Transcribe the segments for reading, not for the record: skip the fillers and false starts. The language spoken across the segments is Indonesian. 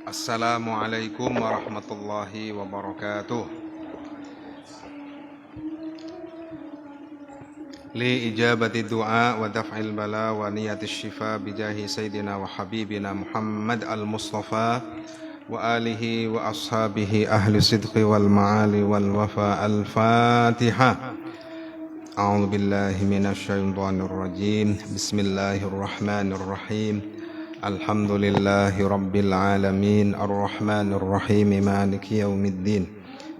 Assalamualaikum warahmatullahi wabarakatuh. Li ijabati du'a wa daf'il bala wa niyati syifa bijahi sayyidina wa habibina Muhammad al-Mustafa wa alihi wa ashabihi ahli sidqi wal ma'ali wal wafa al-Fatiha. A'udzu billahi minasy syaithanir rajim. Bismillahirrahmanirrahim. Alhamdulillahi rabbil alamin arrahmanir rahim maliki yaumiddin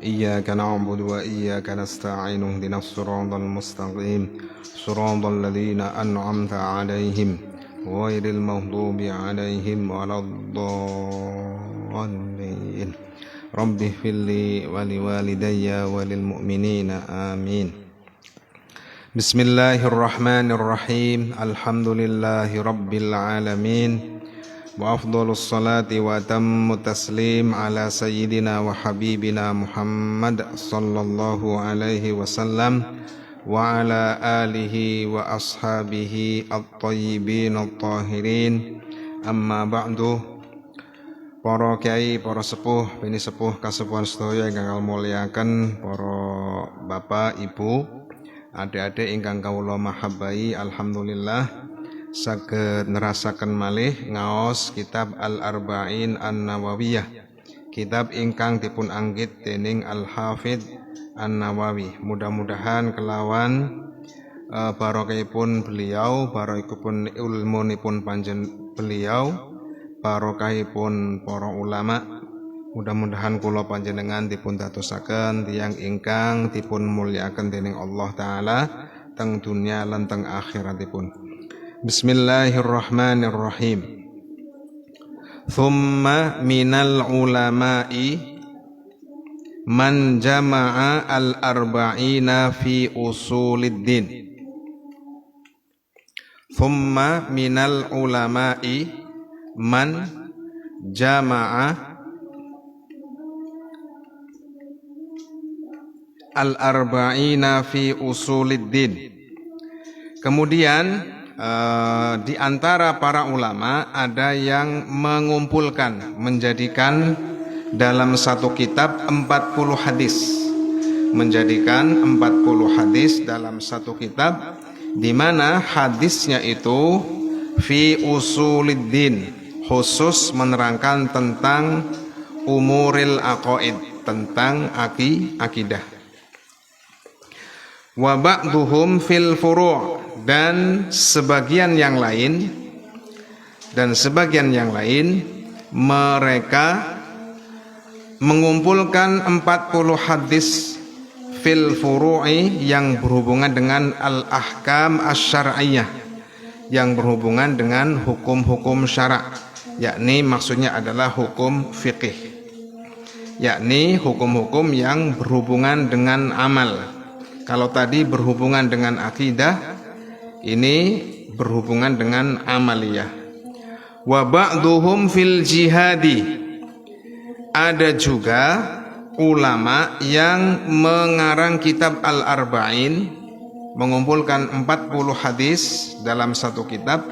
iyyaka na'budu wa iyyaka nasta'in ihdinas siratal mustaqim siratal ladzina an'amta 'alaihim ghairil maghdubi 'alaihim waladdallin rabbi ighfirli wa liwalidayya walil mu'minina amin. Bismillahirrahmanirrahim. Alhamdulillahi rabbil alamin. Wa afdhalus salati wa atammu taslim ala sayyidina wa habibina Muhammad sallallahu alaihi wasallam wa ala alihi wa ashabihi at-tayyibin at-tahirin. Amma ba'du. Para kiai, para sepuh, bini sepuh kasepuhan sedaya ingkang mulyaken, para bapak, ibu, adik-adik ingkang kawula mahabbahi, alhamdulillah saged nerasaken malih ngaos kitab Al-Arba'in An-Nawawiyah, kitab ingkang dipun anggit dening Al-Hafidz An-Nawawi. Mudah-mudahan kelawan barokahipun beliau, barokahipun ilmunipun panjen beliau, barokahipun para ulama, mudah-mudahan kula panjenengan dipun dadosaken tiyang ingkang dipun mulyakaken dening Allah taala teng dunya lan teng akhiratipun. Bismillahirrahmanirrahim. Thumma minal ulama'i man jama'a al-arba'ina fi usuliddin. Thumma minal ulama'i man jama'a al-arba'ina fi usuliddin. Kemudian di antara para ulama ada yang mengumpulkan, menjadikan dalam satu kitab 40 hadis, menjadikan 40 hadis dalam satu kitab, di mana hadisnya itu fi usuliddin, khusus menerangkan tentang umuril aqaid, tentang akidah. Wa ba'duhum fil furu', dan sebagian yang lain mereka mengumpulkan 40 hadis fil furu'i yang berhubungan dengan al-ahkam asy-syar'iyyah, yang berhubungan dengan hukum-hukum syarak, yakni maksudnya adalah hukum fikih, yakni hukum-hukum yang berhubungan dengan amal. Kalau tadi berhubungan dengan akidah, ini berhubungan dengan amaliyah. Wa ba'duhum fil jihadi, ada juga ulama yang mengarang kitab Al-Arba'in, mengumpulkan 40 hadis dalam satu kitab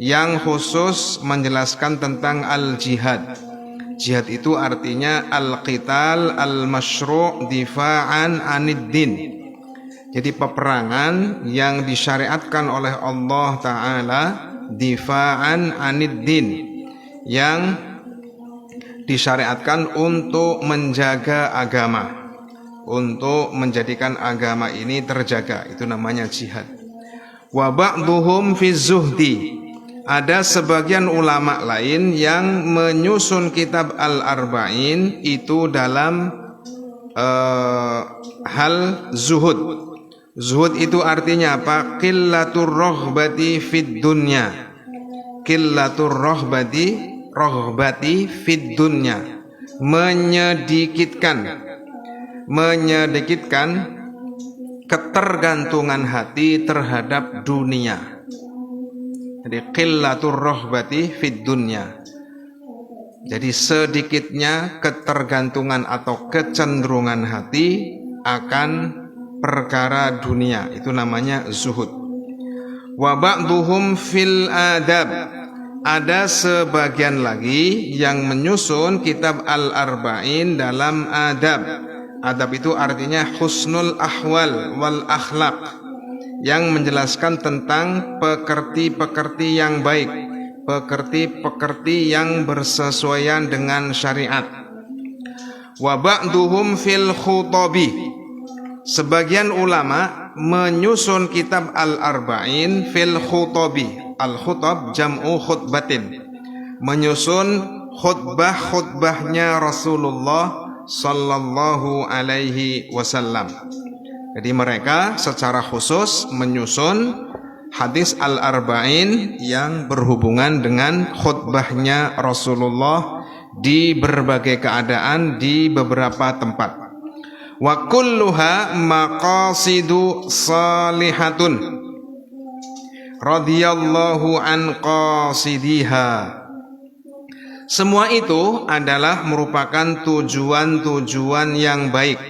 yang khusus menjelaskan tentang al-jihad. Jihad itu artinya al-qital al-masyru' difa'an anid-din. Jadi peperangan yang disyariatkan oleh Allah Ta'ala, difa'an anid-din, yang disyariatkan untuk menjaga agama, untuk menjadikan agama ini terjaga, itu namanya jihad. Wa ba'duhum fi zuhdi, ada sebagian ulama lain yang menyusun kitab Al-Arba'in itu dalam hal zuhud. Zuhud itu artinya apa? Qillatur raghbati fid dunya. Qillatur raghbati fid dunya. Menyedikitkan ketergantungan hati terhadap dunia. Jadi qillatur raghbati fid dunya. Jadi sedikitnya ketergantungan atau kecenderungan hati akan perkara dunia, itu namanya zuhud. Wa ba'duhum fil adab, ada sebagian lagi yang menyusun kitab Al-Arba'in dalam adab. Adab itu artinya husnul ahwal wal akhlak, yang menjelaskan tentang pekerti-pekerti yang baik, pekerti-pekerti yang bersesuaian dengan syariat. Wa ba'duhum fil khutabi, sebagian ulama menyusun kitab Al-Arba'in fil khutabi. Al-khutab jam'u khutbatin, menyusun khutbah-khutbahnya Rasulullah sallallahu alaihi wasallam. Jadi mereka secara khusus menyusun hadis Al-Arba'in yang berhubungan dengan khutbahnya Rasulullah di berbagai keadaan di beberapa tempat. Wa kulluha maqasidu salihatun radhiyallahu an qasidiha. Semua itu adalah merupakan tujuan-tujuan yang baik.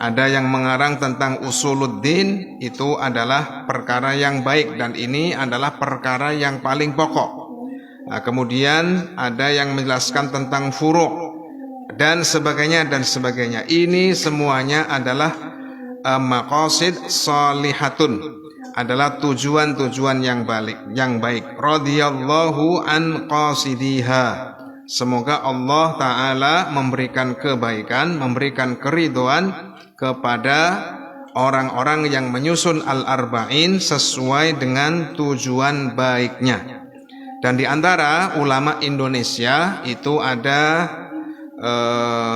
Ada yang mengarang tentang usuluddin, itu adalah perkara yang baik dan ini adalah perkara yang paling pokok. Nah, kemudian ada yang menjelaskan tentang furu' dan sebagainya dan sebagainya. Ini semuanya adalah maqasid salihatun, adalah tujuan-tujuan yang baik. Radhiyallahu an qasidiha. Semoga Allah Ta'ala memberikan kebaikan, memberikan keridhaan kepada orang-orang yang menyusun Al-Arba'in sesuai dengan tujuan baiknya. Dan di antara ulama Indonesia itu ada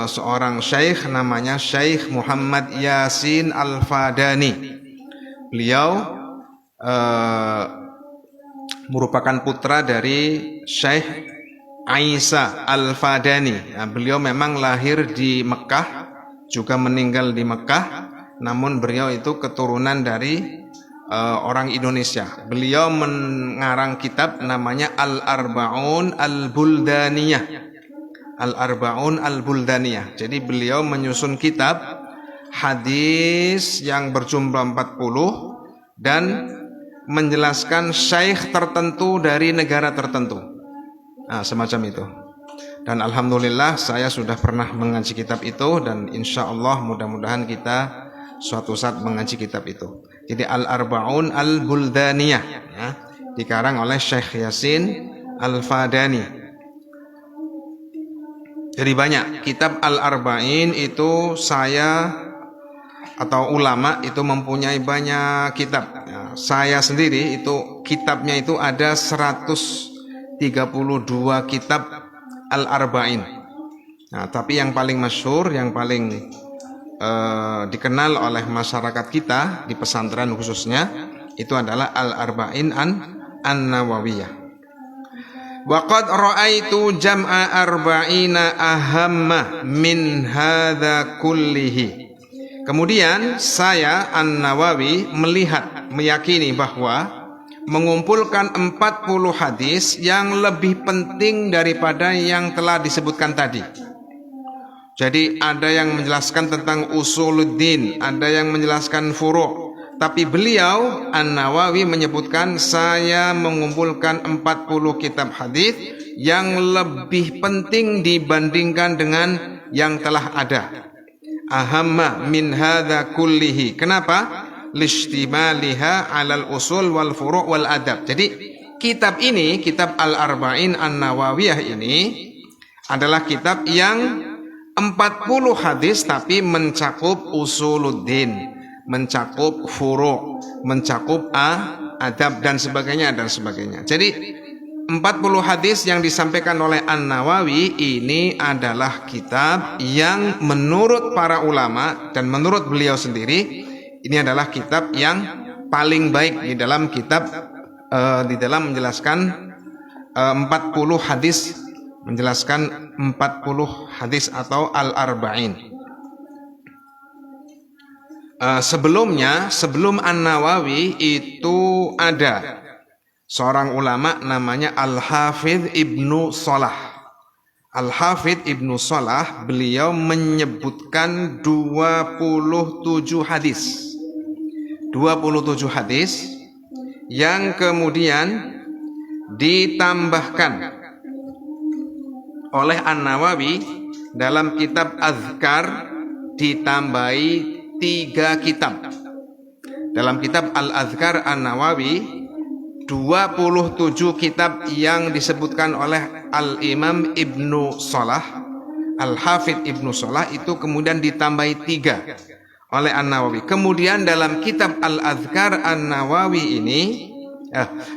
seorang syekh namanya Syekh Muhammad Yasin Al-Fadani. Beliau merupakan putra dari Syekh Aisyah Al-Fadani. Nah, beliau memang lahir di Mekah, juga meninggal di Mekah, namun beliau itu keturunan dari orang Indonesia. Beliau mengarang kitab namanya Al-Arba'un Al-Buldaniyah. Al-Arba'un Al-Buldaniyah. Jadi beliau menyusun kitab hadis yang berjumlah 40 dan menjelaskan syekh tertentu dari negara tertentu. Nah, semacam itu. Dan alhamdulillah saya sudah pernah mengaji kitab itu, dan insya Allah mudah-mudahan kita suatu saat mengaji kitab itu. Jadi Al-Arba'un Al-Buldaniyah, ya, dikarang oleh Syekh Yasin Al-Fadani. Jadi banyak kitab Al-Arba'in itu atau ulama itu mempunyai banyak kitab. Ya, saya sendiri itu kitabnya itu ada 132 kitab Al-Arba'in. Nah, tapi yang paling masyhur, yang paling dikenal oleh masyarakat kita di pesantren khususnya, itu adalah Al-Arba'in An-Nawawiyah. Wa qad ra'aitu jam'a arba'ina ahamma min hadza kullihi. Kemudian saya An-Nawawi meyakini bahwa mengumpulkan 40 hadis yang lebih penting daripada yang telah disebutkan tadi. Jadi ada yang menjelaskan tentang usuluddin, ada yang menjelaskan furu', tapi beliau An-Nawawi menyebutkan saya mengumpulkan 40 kitab hadis yang lebih penting dibandingkan dengan yang telah ada. Ahamma min hadza kullihi. Kenapa? Listimaliha 'alal usul wal furu' wal adab. Jadi kitab ini, kitab Al-Arba'in An-Nawawiyah ini adalah kitab yang 40 hadis tapi mencakup usuluddin, mencakup furu', mencakup adab dan sebagainya dan sebagainya. Jadi 40 hadis yang disampaikan oleh An-Nawawi ini adalah kitab yang menurut para ulama dan menurut beliau sendiri ini adalah kitab yang paling baik di dalam kitab di dalam menjelaskan 40 hadis, menjelaskan 40 hadis atau Al-Arba'in. Sebelum An-Nawawi itu ada seorang ulama namanya Al-Hafidh Ibnu Shalah. Al-Hafidh Ibnu Shalah beliau menyebutkan 27 hadis. 27 hadis yang kemudian ditambahkan oleh An-Nawawi dalam kitab Azkar, ditambahi 3 kitab. Dalam kitab Al-Azkar An-Nawawi 27 kitab yang disebutkan oleh Al-Imam Ibnu Shalah, Al-Hafidh Ibnu Shalah itu kemudian ditambahi 3 oleh An-Nawawi. Kemudian dalam kitab Al-Azkar An-Nawawi ini,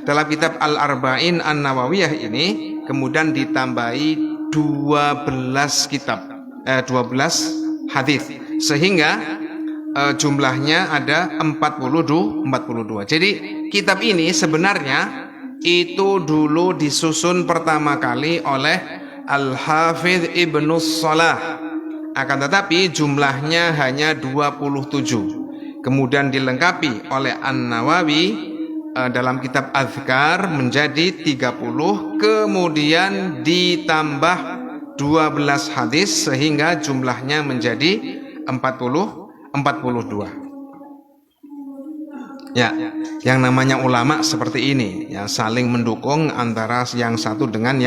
dalam kitab Al-Arba'in An-Nawawiyah ini kemudian ditambahi 12 kitab, 12 hadis, sehingga jumlahnya ada 42. Jadi kitab ini sebenarnya itu dulu disusun pertama kali oleh Al-Hafidh Ibnu Shalah, akan tetapi jumlahnya hanya 27. Kemudian dilengkapi oleh An-Nawawi dalam kitab Azkar menjadi 30, kemudian ditambah 12 hadis sehingga jumlahnya menjadi 42. Ya, yang namanya ulama seperti ini, ya, saling mendukung antara yang satu dengan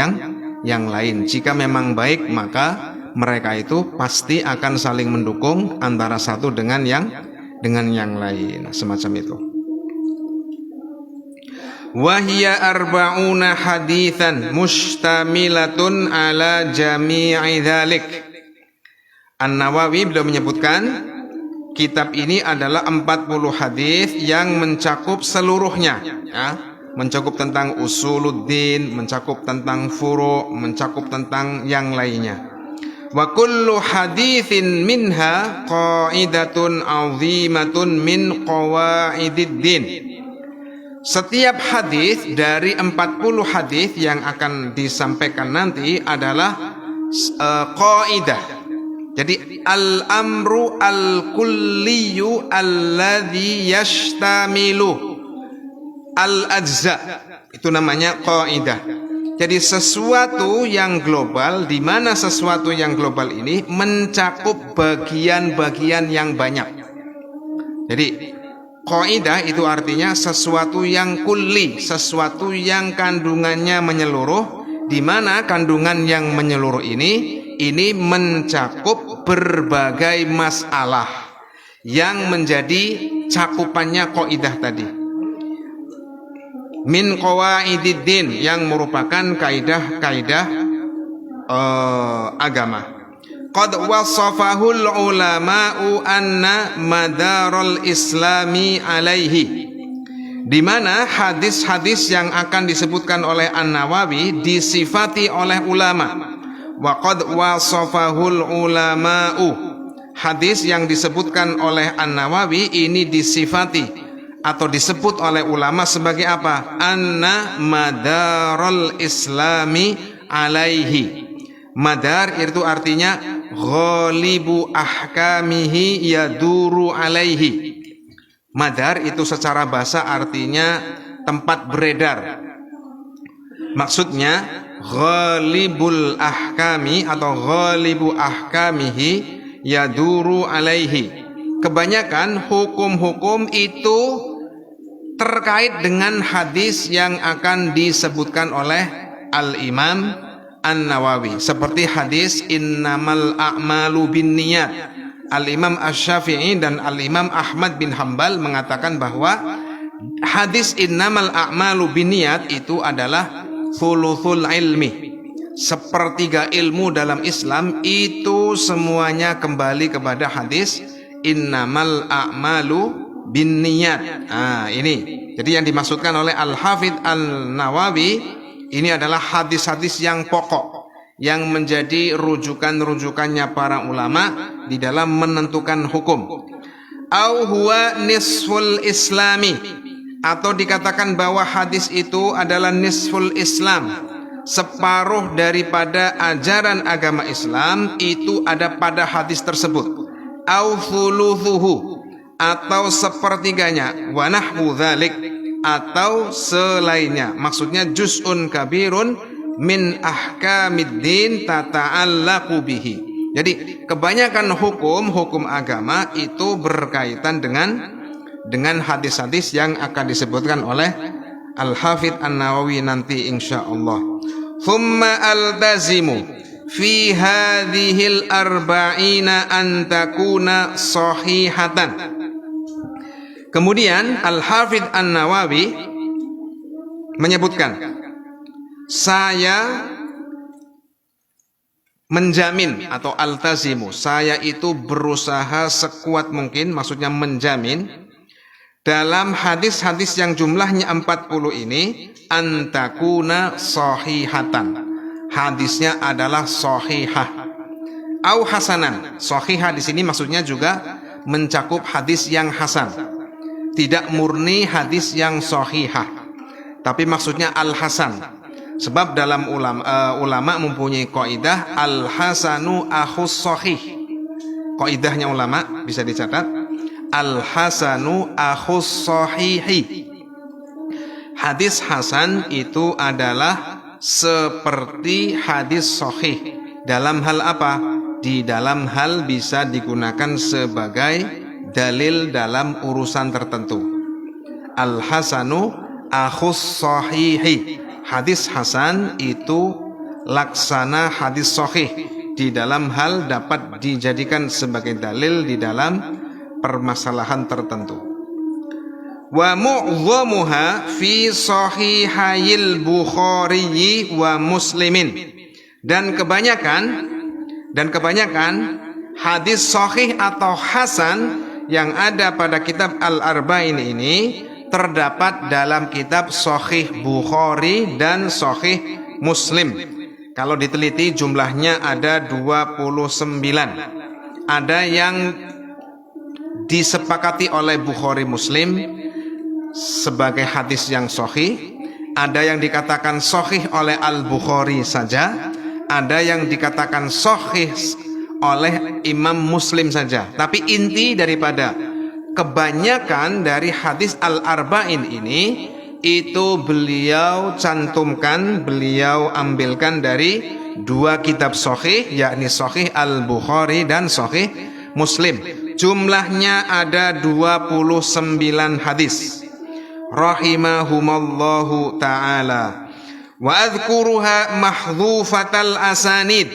yang lain. Jika memang baik, maka mereka itu pasti akan saling mendukung antara satu dengan yang lain, semacam itu. Wahya arba'una haditsan mustamilatun ala jami'i dzalik. An-Nawawi beliau menyebutkan kitab ini adalah 40 hadis yang mencakup seluruhnya, ya, mencakup tentang usuluddin, mencakup tentang furu', mencakup tentang yang lainnya. Wa kullu haditsin minha qaidatun 'azimatun min qawaididdin. Setiap hadis dari 40 hadis yang akan disampaikan nanti adalah qaidah. Jadi al-amru al-kulliyu alladhi yashtamilu al-ajza, itu namanya qaidah. Jadi sesuatu yang global, di mana sesuatu yang global ini mencakup bagian-bagian yang banyak. Jadi qaidah itu artinya sesuatu yang kulli, sesuatu yang kandungannya menyeluruh, di mana kandungan yang menyeluruh ini mencakup berbagai masalah yang menjadi cakupannya qaidah tadi. Min qawaididdin, yang merupakan kaidah-kaidah agama. Qad wasafahul ulama'u anna madarul islami alaihi, di mana hadis-hadis yang akan disebutkan oleh An-Nawawi disifati oleh ulama. Wa qad wasafahul ulama'u, hadis yang disebutkan oleh An-Nawawi ini disifati atau disebut oleh ulama sebagai apa? Anna madarul islami alaihi. Madar itu artinya ghalibu ahkamihi yaduru alaihi. Madar itu secara bahasa artinya tempat beredar. Maksudnya ghalibul ahkami atau ghalibu ahkamihi yaduru alaihi. Kebanyakan hukum-hukum itu terkait dengan hadis yang akan disebutkan oleh Al-Imam An-Nawawi, seperti hadis innamal a'malu binniyat. Al-Imam Asy-Syafi'i dan Al-Imam Ahmad bin Hambal mengatakan bahwa hadis innamal a'malu binniyat itu adalah thuluthul ilmi, sepertiga ilmu dalam Islam itu semuanya kembali kepada hadis innamal a'malu binniyat. Ini jadi yang dimaksudkan oleh Al-Hafidh An-Nawawi ini adalah hadis-hadis yang pokok, yang menjadi rujukan-rujukannya para ulama di dalam menentukan hukum. Au huwa nisful islami, atau dikatakan bahwa hadis itu adalah nisful Islam, separuh daripada ajaran agama Islam itu ada pada hadis tersebut. Au thuluthuhu, atau sepertiganya, wa nahwu dzalik, atau selainnya. Maksudnya juz'un kabirun min ahkamiddin tata'allaqu bihi. Jadi kebanyakan hukum agama itu berkaitan dengan hadis-hadis yang akan disebutkan oleh Al-Hafidz An-Nawawi nanti insyaallah. Thumma altazimu fi hadhil arba'ina an takuna sahihatan. Kemudian Al-Hafidz An-Nawawi menyebutkan, saya menjamin atau altazimu, saya itu berusaha sekuat mungkin, maksudnya menjamin dalam hadis-hadis yang jumlahnya 40 ini antakuna sahihatan, hadisnya adalah sahihah au hasanan. Sahihah di sini maksudnya juga mencakup hadis yang hasan, tidak murni hadis yang sahihah, tapi maksudnya al-hasan. Sebab dalam ulama mempunyai kaidah al-hasanu akhus sahih. Kaidahnya ulama bisa dicatat, al-hasanu akhus sahihi. Hadis hasan itu adalah seperti hadis sahih. Dalam hal apa? Di dalam hal bisa digunakan sebagai dalil dalam urusan tertentu. Al-hasanu akhus sahihi. Hadis hasan itu laksana hadis sahih, di dalam hal dapat dijadikan sebagai dalil di dalam permasalahan tertentu. Wa mu'dhamuha fi sahihayil Bukhari wa Muslimin. Dan kebanyakan hadis sahih atau hasan yang ada pada kitab Al-Arba'in ini terdapat dalam kitab Sahih Bukhari dan Sahih Muslim. Kalau diteliti jumlahnya ada 29. Ada yang disepakati oleh Bukhari Muslim sebagai hadis yang sahih, ada yang dikatakan sahih oleh Al-Bukhari saja, ada yang dikatakan sahih oleh Imam Muslim saja. Tapi inti daripada kebanyakan dari hadis Al-Arba'in ini itu beliau cantumkan, beliau ambilkan dari dua kitab sahih, yakni Sahih Al-Bukhari dan Sahih Muslim. Jumlahnya ada 29 hadis. Rahimahumallahu ta'ala. Wa adhkuruha mahdhufatal asanid.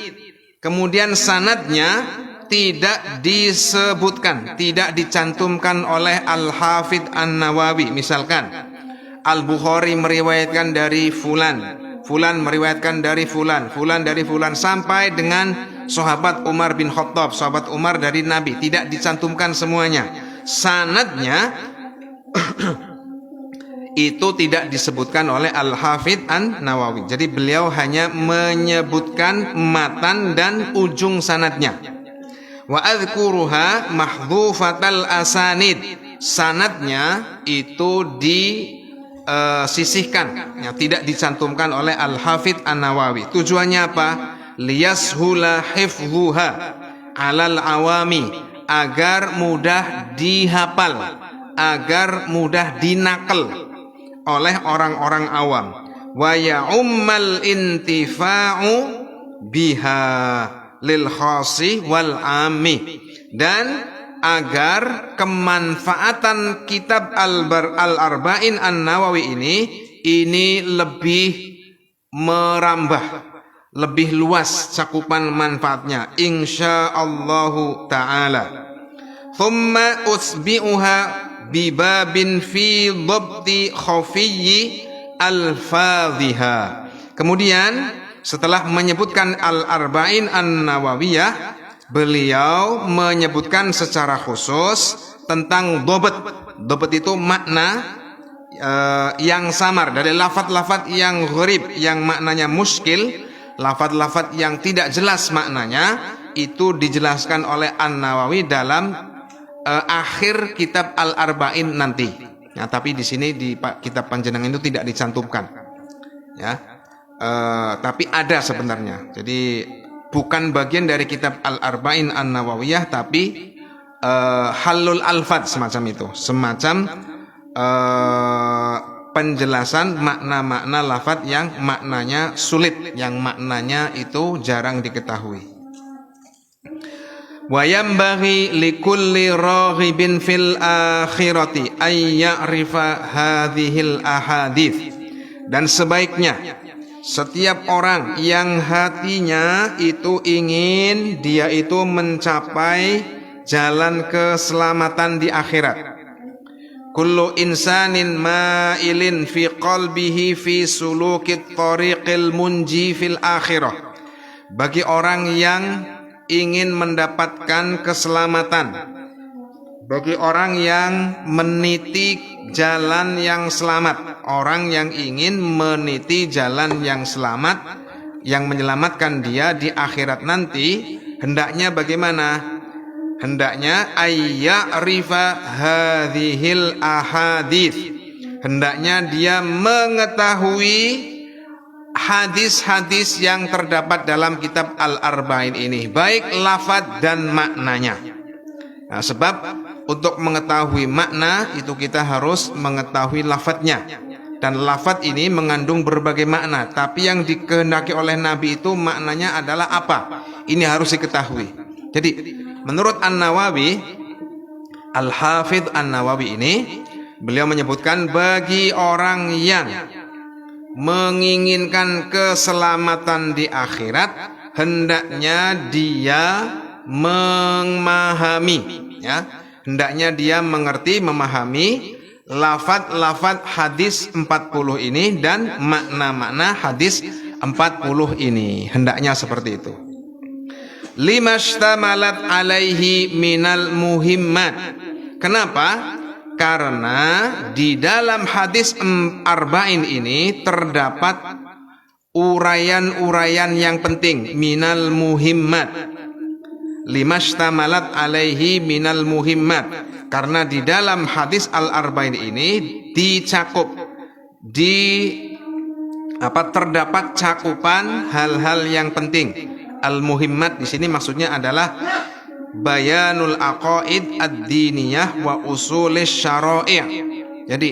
Kemudian sanadnya tidak disebutkan, tidak dicantumkan oleh Al-Hafidz An-Nawawi. Misalkan Al-Bukhari meriwayatkan dari fulan, fulan meriwayatkan dari fulan, fulan dari fulan, sampai dengan sahabat Umar bin Khattab, sahabat Umar dari Nabi. Tidak dicantumkan semuanya. Sanadnya itu tidak disebutkan oleh Al-Hafidz An-Nawawi. Jadi beliau hanya menyebutkan matan dan ujung sanadnya. Wa adhkuruha mahdhufatal asanid. Sanadnya itu disisihkan, ya, tidak dicantumkan oleh Al-Hafidz An-Nawawi. Tujuannya apa? Liyashula hifdhuha alal awami, agar mudah dihafal, agar mudah dinakal oleh orang-orang awam. Wa ya'ummal intifa'u biha lil khasi wal ami, dan agar kemanfaatan kitab Al-Arba'in An-Nawawi ini lebih merambah, lebih luas cakupan manfaatnya insyaallahu taala. Thumma usbi'uha bibabin fi dhabti khafiyyi al-fadhiha. Kemudian setelah menyebutkan Al-Arba'in An-Nawawiyah, beliau menyebutkan secara khusus tentang dhabt. Dhabt itu makna yang samar dari lafaz-lafaz yang gharib, yang maknanya muskil, lafaz-lafaz yang tidak jelas maknanya, itu dijelaskan oleh An-Nawawi dalam akhir kitab Al-Arba'in nanti. Ya, tapi di sini di kitab panjenengan itu tidak dicantumkan. Ya. Tapi ada sebenarnya. Jadi bukan bagian dari kitab Al-Arba'in An-Nawawiyah, tapi halul alfad semacam itu, semacam penjelasan makna-makna lafaz yang maknanya sulit, yang maknanya itu jarang diketahui. Wa yambaghi likulli raghibin fil akhirati ay ya'rifa hadhil ahadits. Dan sebaiknya setiap orang yang hatinya itu ingin dia itu mencapai jalan keselamatan di akhirat. Kullu insanin ma'ilin fi qalbihi fi sulukit tariqil munji fil akhirah. Bagi orang yang ingin mendapatkan keselamatan, bagi orang yang meniti jalan yang selamat, orang yang ingin meniti jalan yang selamat, yang menyelamatkan dia di akhirat nanti, hendaknya bagaimana? Hendaknya ayya'rifa hadhil ahadits. Hendaknya dia mengetahui hadis-hadis yang terdapat dalam kitab Al-Arba'in ini, baik lafaz dan maknanya. Nah, sebab untuk mengetahui makna itu kita harus mengetahui lafadznya. Dan lafadz ini mengandung berbagai makna, tapi yang dikehendaki oleh Nabi itu maknanya adalah apa? Ini harus diketahui. Jadi menurut An-Nawawi, Al-Hafidh An-Nawawi ini, beliau menyebutkan bagi orang yang menginginkan keselamatan di akhirat, hendaknya dia memahami, ya, hendaknya dia mengerti, memahami lafaz-lafaz hadis 40 ini dan makna-makna hadis 40 ini. Hendaknya seperti itu. Limashtamalat alaihi minal muhimmat. Kenapa? Karena di dalam hadis arba'in ini terdapat uraian-uraian yang penting, minal muhimmat. Limashtamalat alaihi minal muhimmat. Karena di dalam hadis al-arba'in ini dicakup, terdapat cakupan hal-hal yang penting. Al-muhimmat di sini maksudnya adalah bayanul aqaid ad-diniyah wa usulis syara'i'. Jadi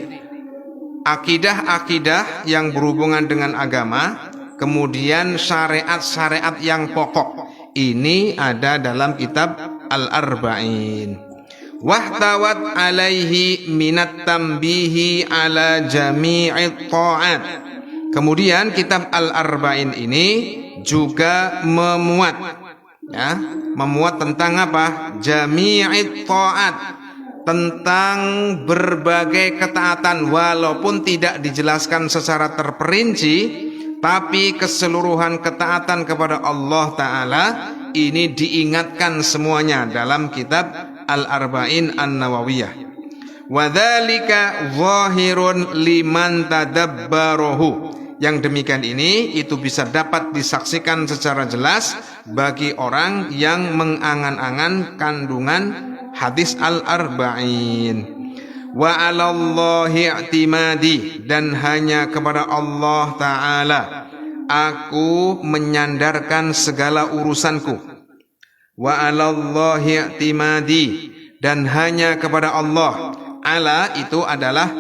akidah-akidah yang berhubungan dengan agama, kemudian syariat-syariat yang pokok. Ini ada dalam kitab Al-Arba'in. Wahtawat alaihi minat tambihi ala jami'it ta'at. Kemudian kitab Al-Arba'in ini juga memuat, ya, memuat tentang apa? Jami'it ta'at, tentang berbagai ketaatan, walaupun tidak dijelaskan secara terperinci, tapi keseluruhan ketaatan kepada Allah Ta'ala ini diingatkan semuanya dalam kitab Al-Arba'in An-Nawawiyah. Wadzalika zahirun liman tadabbarahu. Yang demikian ini itu bisa dapat disaksikan secara jelas bagi orang yang mengangan-angan kandungan hadis Al-Arba'in. Wa 'alallahi i'timadi, dan hanya kepada Allah Ta'ala aku menyandarkan segala urusanku. Wa 'alallahi i'timadi, dan hanya kepada Allah. Ala itu adalah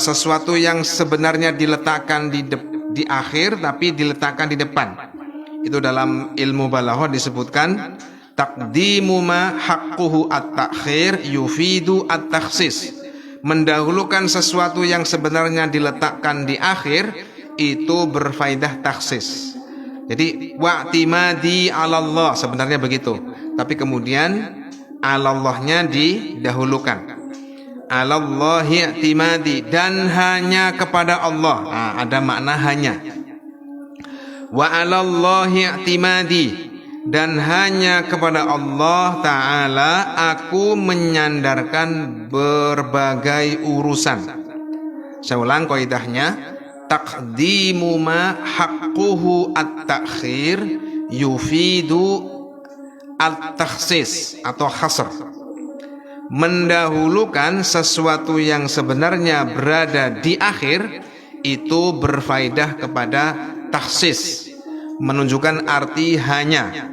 sesuatu yang sebenarnya diletakkan di akhir tapi diletakkan di depan. Itu dalam ilmu balaghah disebutkan taqdimu ma haqquhu at-ta'khir yufidu at-takhsis. Mendahulukan sesuatu yang sebenarnya diletakkan di akhir itu berfaedah takhsis. Jadi wa'timadi 'alallah sebenarnya begitu, tapi kemudian 'alallahnya didahulukan. 'Alallahi i'timadi, dan hanya kepada Allah. Nah, ada makna hanya. Wa 'alallahi i'timadi, dan hanya kepada Allah Ta'ala aku menyandarkan berbagai urusan. Saya ulang kaidahnya, taqdimu ma haqquhu at-ta'khir yufidu at-takhsis atau hasr. Mendahulukan sesuatu yang sebenarnya berada di akhir itu berfaedah kepada takhsis, menunjukkan arti hanya.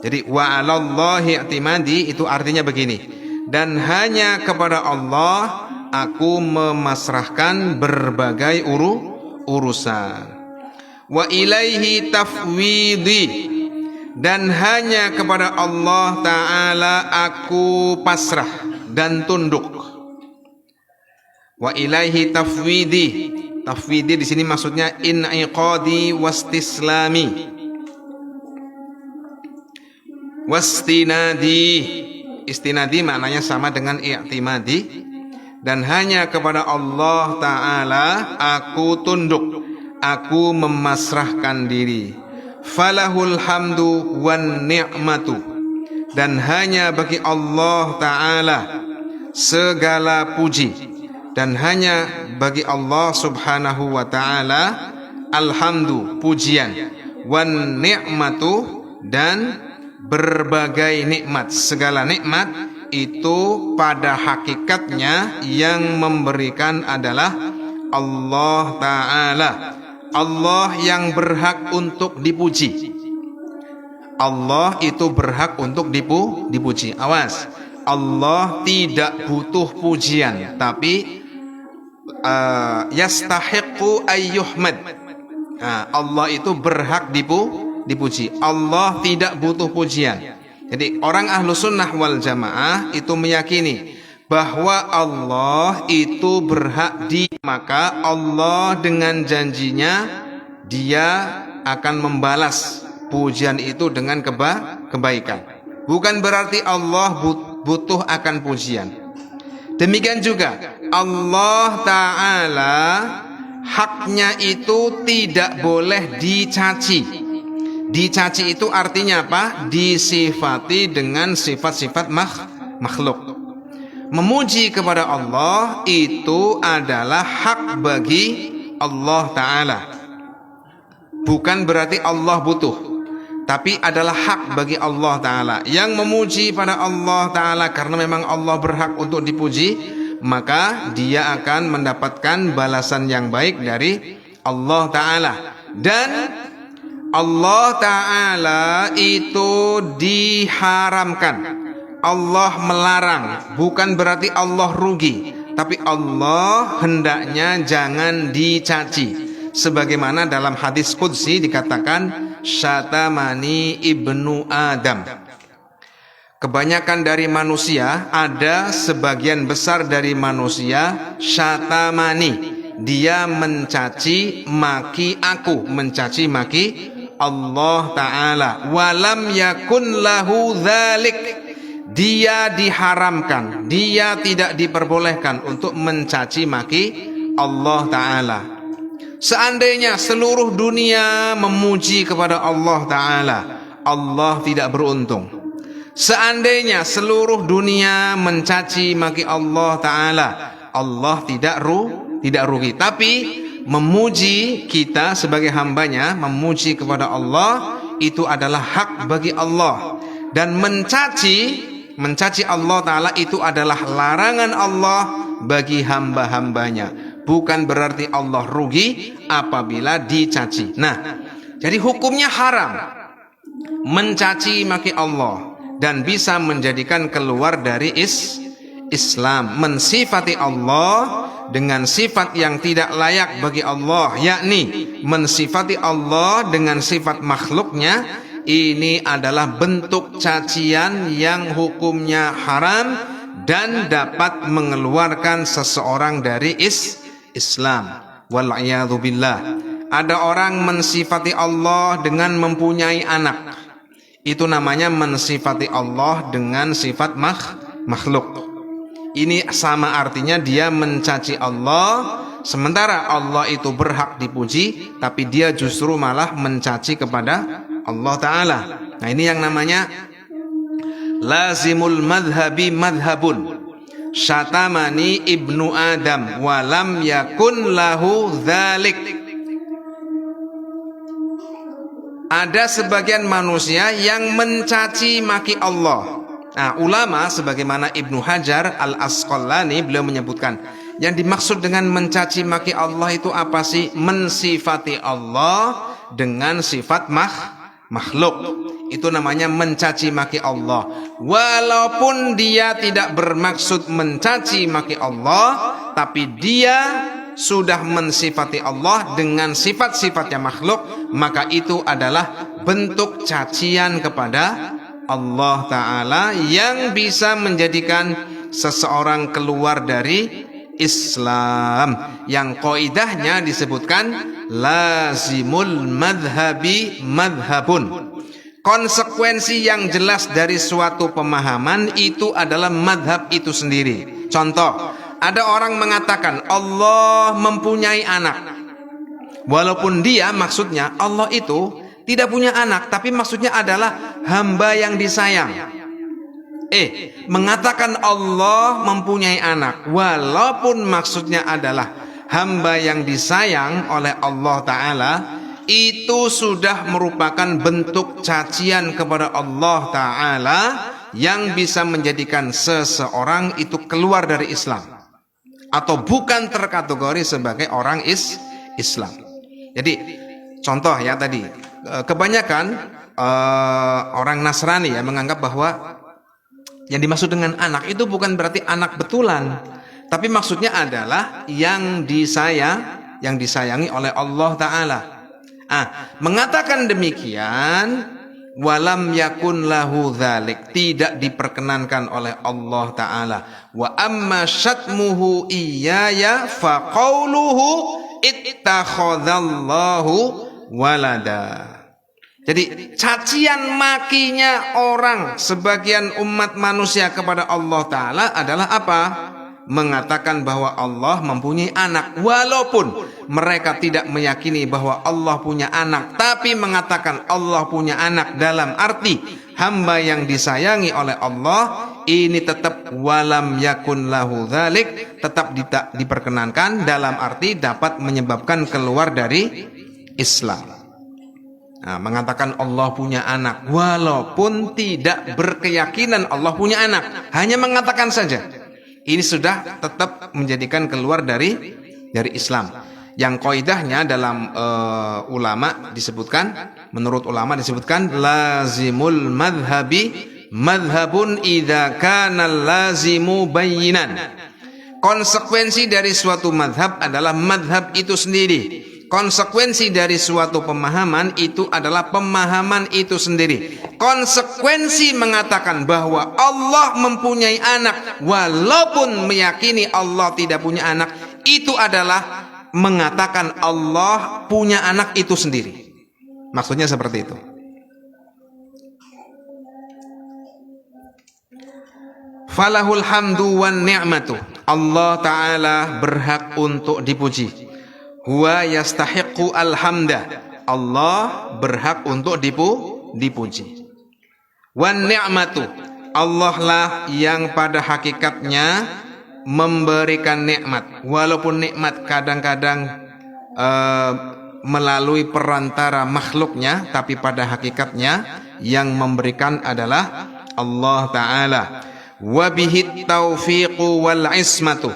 Jadi wa 'alallahi i'timadi itu artinya begini, dan hanya kepada Allah aku memasrahkan berbagai urusan. Wa ilaihi tafwidi, dan hanya kepada Allah Ta'ala aku pasrah dan tunduk. Wa ilaihi tafwidi, Tafwidi di sini maksudnya in'iqadi wastislami. Wastinadi. Istinadi maknanya sama dengan i'timadi. Dan hanya kepada Allah Ta'ala aku tunduk, aku memasrahkan diri. Falahul hamdu wan ni'matu. Dan hanya bagi Allah Ta'ala segala puji, dan hanya bagi Allah Subhanahu wa Ta'ala alhamdu, pujian, wan ni'matu, dan berbagai nikmat. Segala nikmat itu pada hakikatnya yang memberikan adalah Allah Ta'ala. Allah yang berhak untuk dipuji. Allah itu berhak untuk dipuji. Awas, Allah tidak butuh pujian, tapi yastahiqu ayyuhmad. Allah itu berhak dipuji. Allah tidak butuh pujian. Jadi orang ahlu sunnah wal jamaah itu meyakini bahwa Allah itu berhak maka Allah dengan janjinya dia akan membalas pujian itu dengan kebaikan. Bukan berarti Allah butuh akan pujian. Demikian juga Allah Ta'ala haknya itu tidak boleh dicaci. Dicaci itu artinya apa? Disifati dengan sifat-sifat makhluk. Memuji kepada Allah itu adalah hak bagi Allah Ta'ala. Bukan berarti Allah butuh, tapi adalah hak bagi Allah Ta'ala. Yang memuji pada Allah Ta'ala karena memang Allah berhak untuk dipuji, maka dia akan mendapatkan balasan yang baik dari Allah Ta'ala. Dan Allah Ta'ala itu diharamkan, Allah melarang. Bukan berarti Allah rugi, tapi Allah hendaknya jangan dicaci. Sebagaimana dalam hadis qudsi dikatakan, syatamani ibnu Adam. Kebanyakan dari manusia, ada sebagian besar dari manusia syatamani, dia mencaci maki aku, mencaci maki Allah Ta'ala. Walam yakun lahu dzalik, dia diharamkan, dia tidak diperbolehkan untuk mencaci maki Allah Ta'ala. Seandainya seluruh dunia memuji kepada Allah Ta'ala, Allah tidak beruntung. Seandainya seluruh dunia mencaci maki Allah Ta'ala, Allah tidak rugi. Tapi memuji kita sebagai hambanya, memuji kepada Allah itu adalah hak bagi Allah. Dan mencaci Allah Ta'ala itu adalah larangan Allah bagi hamba-hambanya. Bukan berarti Allah rugi apabila dicaci. Nah, jadi hukumnya haram mencaci maki Allah dan bisa menjadikan keluar dari Islam. Mensifati Allah dengan sifat yang tidak layak bagi Allah, yakni mensifati Allah dengan sifat makhluknya, ini adalah bentuk cacian yang hukumnya haram dan dapat mengeluarkan seseorang dari Islam. Wal'iyadzu billah. Ada orang mensifati Allah dengan mempunyai anak. Itu namanya mensifati Allah dengan sifat makhluk. Ini sama artinya dia mencaci Allah, sementara Allah itu berhak dipuji, tapi dia justru malah mencaci kepada Allah Ta'ala. Nah, ini yang namanya lazimul madhabi madhabun. Syatamani ibnu Adam walam yakun lahu dzalik. Ada sebagian manusia yang mencaci maki Allah. Nah, ulama sebagaimana Ibnu Hajar Al-Asqalani, beliau menyebutkan yang dimaksud dengan mencaci maki Allah itu apa sih? Mensifati Allah dengan sifat makhluk. Itu namanya mencaci maki Allah. Walaupun dia tidak bermaksud mencaci maki Allah, tapi dia sudah mensifati Allah dengan sifat-sifatnya makhluk, maka itu adalah bentuk cacian kepada Allah Ta'ala yang bisa menjadikan seseorang keluar dari Islam, yang qaidahnya disebutkan lazimul madhabi madhabun. Konsekuensi yang jelas dari suatu pemahaman itu adalah madhab itu sendiri. Contoh, ada orang mengatakan Allah mempunyai anak, walaupun dia maksudnya Allah itu tidak punya anak, tapi maksudnya adalah hamba yang disayang. Mengatakan Allah mempunyai anak, walaupun maksudnya adalah hamba yang disayang oleh Allah Ta'ala, itu sudah merupakan bentuk cacian kepada Allah Ta'ala yang bisa menjadikan seseorang itu keluar dari Islam atau bukan terkategori sebagai orang Islam. Jadi contoh ya tadi, kebanyakan orang Nasrani ya menganggap bahwa yang dimaksud dengan anak itu bukan berarti anak betulan, tapi maksudnya adalah yang disayangi oleh Allah Ta'ala. Mengatakan demikian, walam yakun lahu dzalik, tidak diperkenankan oleh Allah Ta'ala. Wa amma syatmuhu iyaya fa qauluhu ittakhadallahu walada. Jadi cacian makinya orang sebagian umat manusia kepada Allah Ta'ala adalah apa? Mengatakan bahwa Allah mempunyai anak, walaupun mereka tidak meyakini bahwa Allah punya anak, tapi mengatakan Allah punya anak dalam arti hamba yang disayangi oleh Allah, ini tetap walam yakun lahu dzalik, tetap diperkenankan dalam arti dapat menyebabkan keluar dari Islam. Mengatakan Allah punya anak walaupun tidak berkeyakinan Allah punya anak, hanya mengatakan saja, ini sudah tetap menjadikan keluar dari Islam. Yang qaidahnya dalam menurut ulama disebutkan lazimul madhabi madhabun idza kana lazimu bayyinan. Konsekuensi dari suatu madhab adalah madhab itu sendiri. Konsekuensi dari suatu pemahaman itu adalah pemahaman itu sendiri. Konsekuensi mengatakan bahwa Allah mempunyai anak walaupun meyakini Allah tidak punya anak, itu adalah mengatakan Allah punya anak itu sendiri. Maksudnya seperti itu. Falahul hamdu wan ni'matu. Allah Ta'ala berhak untuk dipuji. Huwa yastahiqqu alhamda. Allah berhak untuk dipuji. Wan ni'matu. Allah lah yang pada hakikatnya memberikan nikmat. Walaupun nikmat kadang-kadang melalui perantara makhluknya, tapi pada hakikatnya yang memberikan adalah Allah Ta'ala. Wa bihi taufiqu wal ismatu.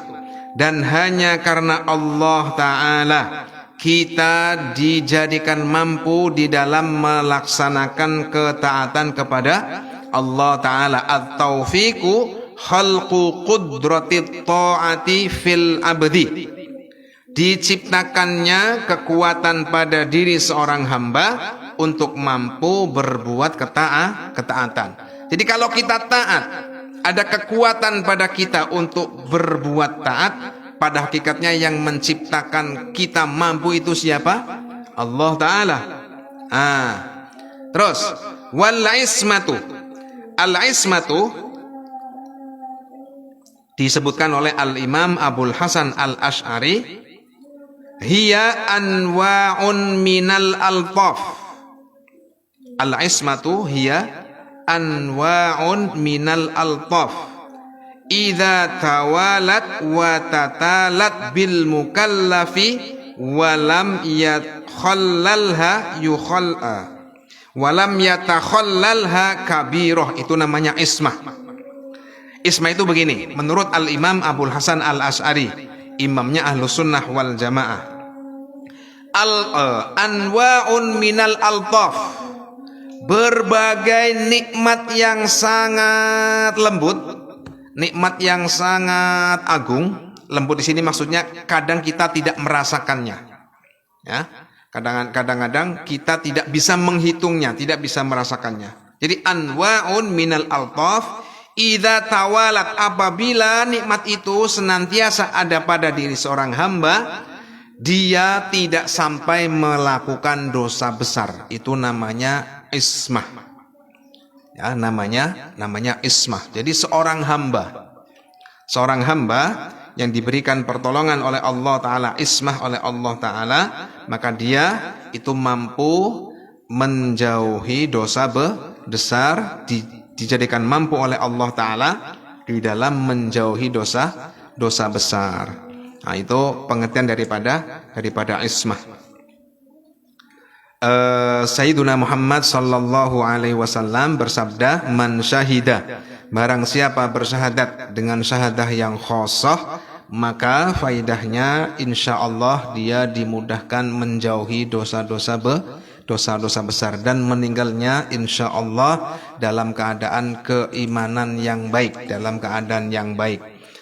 Dan hanya karena Allah Ta'ala kita dijadikan mampu di dalam melaksanakan ketaatan kepada Allah Ta'ala. At-taufiqu khalqu qudratit ta'ati fil abdi. Diciptakannya kekuatan pada diri seorang hamba untuk mampu berbuat ketaatan. Jadi kalau kita taat, ada kekuatan pada kita untuk berbuat taat, pada hakikatnya yang menciptakan kita mampu itu siapa? Allah Ta'ala. Terus wal ismatu. Al ismatu disebutkan oleh Al-Imam Abul Hasan Al-Asy'ari, hiya anwa'un minal altaf. Al ismatu hiya anwa'un minal altaf idza tawalat wa tatalat bil mukallafi wa lam yatakhallalha kabirah. Itu namanya ismah. Ismah itu begini, menurut Al-Imam Abul Hasan Al-Asy'ari, imamnya Ahlus Sunnah wal Jamaah, anwa'un minal altaf, berbagai nikmat yang sangat lembut, nikmat yang sangat agung. Lembut di sini maksudnya kadang kita tidak merasakannya, ya. Kadang-kadang kita tidak bisa menghitungnya, tidak bisa merasakannya. Jadi anwa'un minal altaf Idza tawalat, apabila nikmat itu senantiasa ada pada diri seorang hamba, dia tidak sampai melakukan dosa besar. Itu namanya ismah. Ya, namanya ismah. Jadi seorang hamba yang diberikan pertolongan oleh Allah Ta'ala, ismah oleh Allah Ta'ala, maka dia itu mampu menjauhi dosa besar, dijadikan mampu oleh Allah Ta'ala di dalam menjauhi dosa besar. Nah, itu pengertian daripada ismah. Sayyiduna Muhammad sallallahu alaihi wasallam bersabda, "Man syahida, barang siapa bersyahadat dengan syahadah yang khosoh, maka faidahnya insyaallah dia dimudahkan menjauhi dosa-dosa besar, dan meninggalnya insyaallah dalam keadaan keimanan yang baik,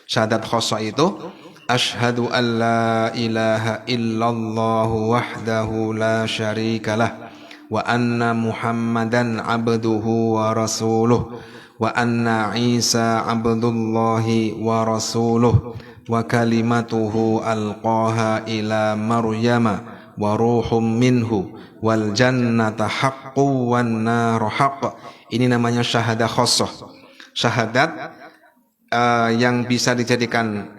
Syahadat khosoh itu asyhadu an la ilaha illallah wahdahu la syarikalah wa anna muhammadan abduhu wa rasuluh wa anna Isa abdullahi wa rasuluh wa kalimatuhu alqaha ila Maryama wa ruhum minhu wal jannata haqqu wan naru haqq." Ini namanya syahadah khosoh. Syahadat yang bisa dijadikan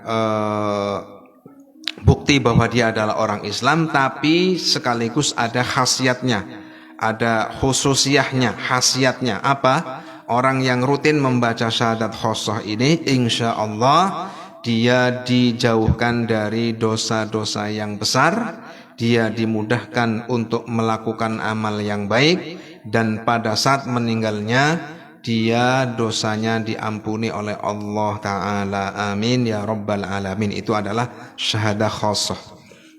bukti bahwa dia adalah orang Islam, tapi sekaligus ada khasiatnya, ada khususiyahnya, khasiatnya. Apa? Orang yang rutin membaca syahadat khosoh ini, insya Allah dia dijauhkan dari dosa-dosa yang besar, dia dimudahkan untuk melakukan amal yang baik, dan pada saat meninggalnya dia dosanya diampuni oleh Allah Ta'ala. Amin ya Rabbal Alamin. Itu adalah syahadah khosoh.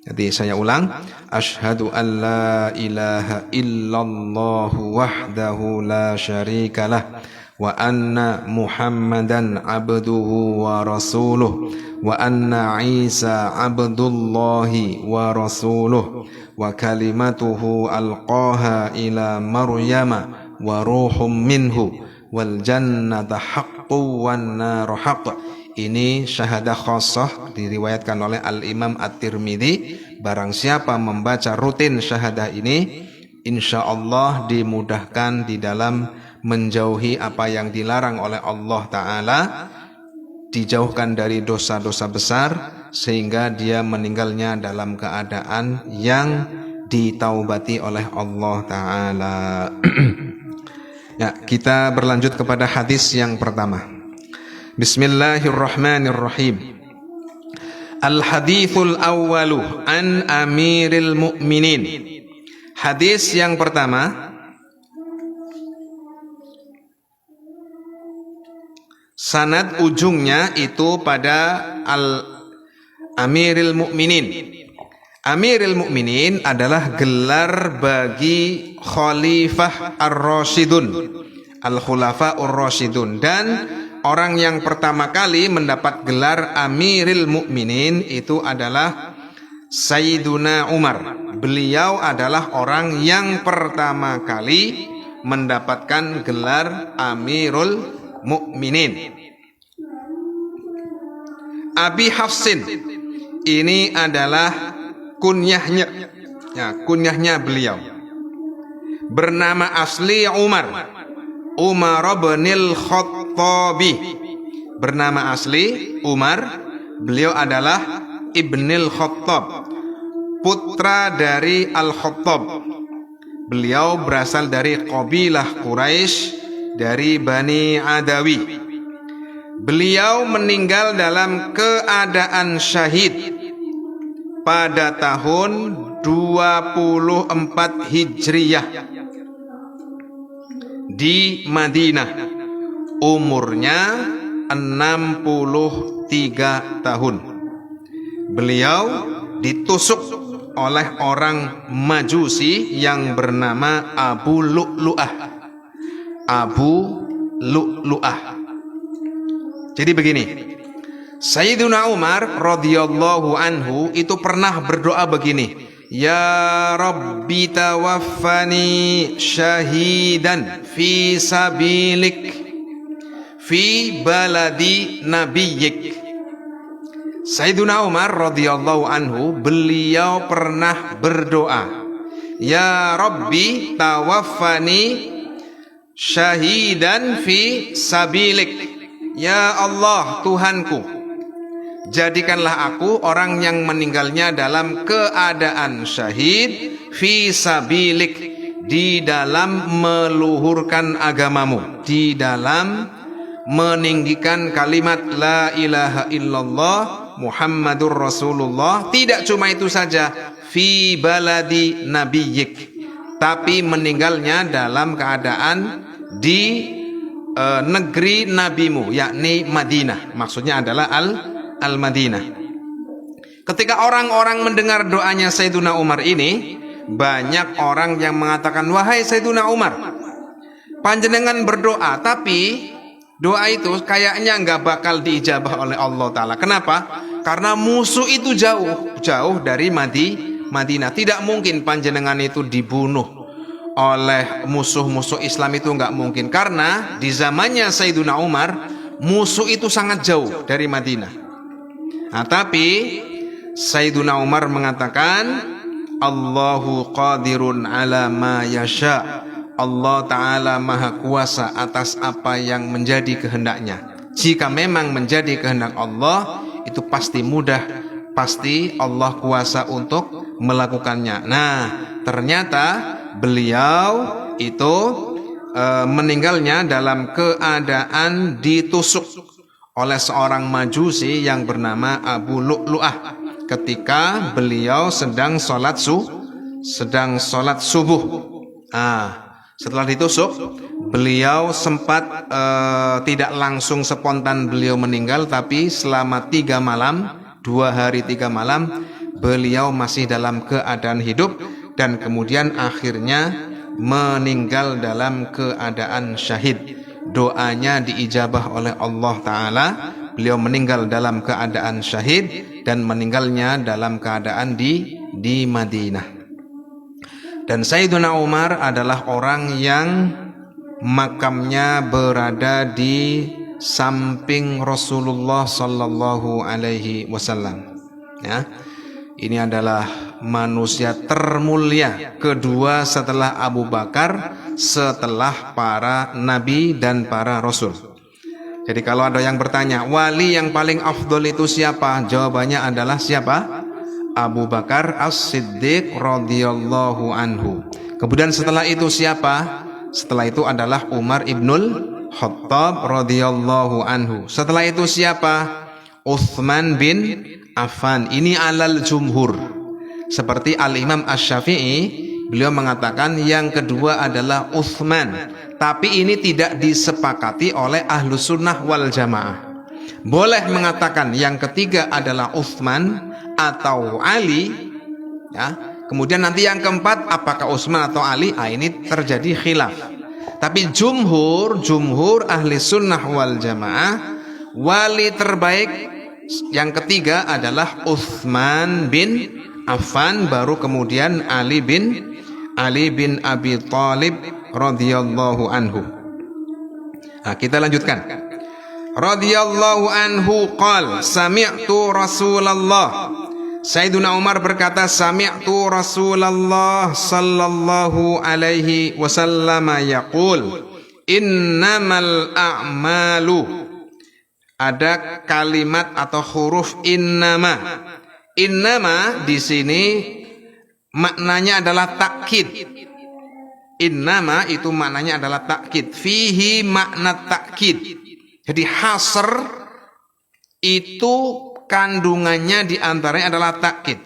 Jadi saya ulang, asyhadu an la ilaha illallah wahdahu la syarikalah wa anna muhammadan abduhu wa rasuluh wa anna Isa abdullahi wa rasuluh wa kalimatuhu alqaha ila Maryama wa ruhum minhu wal jannata haqqu wan naru haqq. Ini syahadah khosoh diriwayatkan oleh Al-Imam At-Tirmidzi. Barang siapa membaca rutin syahadah ini, insya Allah dimudahkan di dalam menjauhi apa yang dilarang oleh Allah Ta'ala, dijauhkan dari dosa-dosa besar, sehingga dia meninggalnya dalam keadaan yang ditaubati oleh Allah Ta'ala. Ya, kita berlanjut kepada hadis yang pertama. Bismillahirrahmanirrahim. Al-hadithul awwalu an amiril mu'minin. Hadis yang pertama, sanad ujungnya itu pada Amiril Mukminin. Amiril Mukminin adalah gelar bagi Khalifah Ar-Rasyidun, Al-Khulafa Ar-Rasyidun, dan orang yang pertama kali mendapat gelar Amiril Mukminin itu adalah Sayyiduna Umar. Beliau adalah orang yang pertama kali mendapatkan gelar Amirul Mukminin. Abi Hafsin, ini adalah kunyahnya, ya, kunyahnya beliau. Bernama asli Umar bin Khattabi. Bernama asli Umar, beliau adalah Ibnil Khattab, putra dari Al-Khattab. Beliau berasal dari kabilah Quraisy, dari Bani Adawi. Beliau meninggal dalam keadaan syahid pada tahun 24 Hijriyah di Madinah. Umurnya 63 tahun. Beliau ditusuk oleh orang Majusi yang bernama Abu Lu'lu'ah. Jadi begini, Sayyiduna Umar radhiyallahu anhu itu pernah berdoa begini, Ya Rabbi tawaffani syahidan fi sabilik fi baladi nabiyyik. Sayyiduna Umar radhiyallahu anhu, beliau pernah berdoa, ya Rabbi tawaffani syahidan fi sabilik. Ya Allah, Tuhanku, jadikanlah aku orang yang meninggalnya dalam keadaan syahid fi sabilik, di dalam meluhurkan agamamu, di dalam meninggikan kalimat la ilaha illallah Muhammadur Rasulullah. Tidak cuma itu saja, fi baladi nabiyyik, tapi meninggalnya dalam keadaan di negeri nabimu, yakni Madinah. Maksudnya adalah Al-Madinah. Ketika orang-orang mendengar doanya Sayyiduna Umar ini, banyak orang yang mengatakan, wahai Sayyiduna Umar, panjenengan berdoa, tapi doa itu kayaknya nggak bakal diijabah oleh Allah Ta'ala. Kenapa? Karena musuh itu jauh dari Madinah. Tidak mungkin panjenengan itu dibunuh oleh musuh-musuh Islam, itu nggak mungkin. Karena di zamannya Sayyiduna Umar, musuh itu sangat jauh dari Madinah. Nah, tapi Sayyiduna Umar mengatakan, Allahu qadirun ala ma yasha. Allah Ta'ala maha kuasa atas apa yang menjadi kehendaknya. Jika memang menjadi kehendak Allah, itu pasti mudah, pasti Allah kuasa untuk melakukannya. Nah, ternyata beliau itu meninggalnya dalam keadaan ditusuk oleh seorang majusi yang bernama Abu Lu'lu'ah ketika beliau sedang sholat subuh. Setelah ditusuk, beliau sempat tidak langsung spontan beliau meninggal, tapi selama 3 malam, 2 hari 3 malam, beliau masih dalam keadaan hidup, dan kemudian akhirnya meninggal dalam keadaan syahid. Doanya diijabah oleh Allah Ta'ala. Beliau meninggal dalam keadaan syahid dan meninggalnya dalam keadaan di Madinah. Dan Sayyiduna Umar adalah orang yang makamnya berada di samping Rasulullah Sallallahu Alaihi Wasallam. Ya, ini adalah manusia termulia kedua setelah Abu Bakar, setelah para nabi dan para rasul. Jadi kalau ada yang bertanya, wali yang paling afdol itu siapa? Jawabannya adalah siapa? Abu Bakar As-Siddiq radhiyallahu anhu. Kemudian setelah itu siapa? Setelah itu adalah Umar ibnul Khattab radhiyallahu anhu. Setelah itu siapa? Utsman bin Affan. Ini alal jumhur. Seperti Al-Imam Asy-Syafi'i, beliau mengatakan yang kedua adalah Utsman. Tapi ini tidak disepakati oleh Ahlus Sunnah wal Jamaah. Boleh mengatakan yang ketiga adalah Utsman atau Ali, ya. Kemudian nanti yang keempat apakah Utsman atau Ali? Ini terjadi khilaf. Tapi jumhur ahli sunnah wal jamaah, wali terbaik yang ketiga adalah Utsman bin Affan, baru kemudian Ali bin Abi Thalib radhiyallahu anhu. Nah, kita lanjutkan. Radhiyallahu anhu qala sami'tu Rasulullah. Sayyiduna Umar berkata, sami'tu Rasulullah sallallahu alaihi wasallam yaqul innamal a'malu. Ada kalimat atau huruf innama. Innama di sini maknanya adalah takkid. Innama itu maknanya adalah takkid. Fihi makna takkid. Jadi hasr itu kandungannya diantaranya adalah takkid.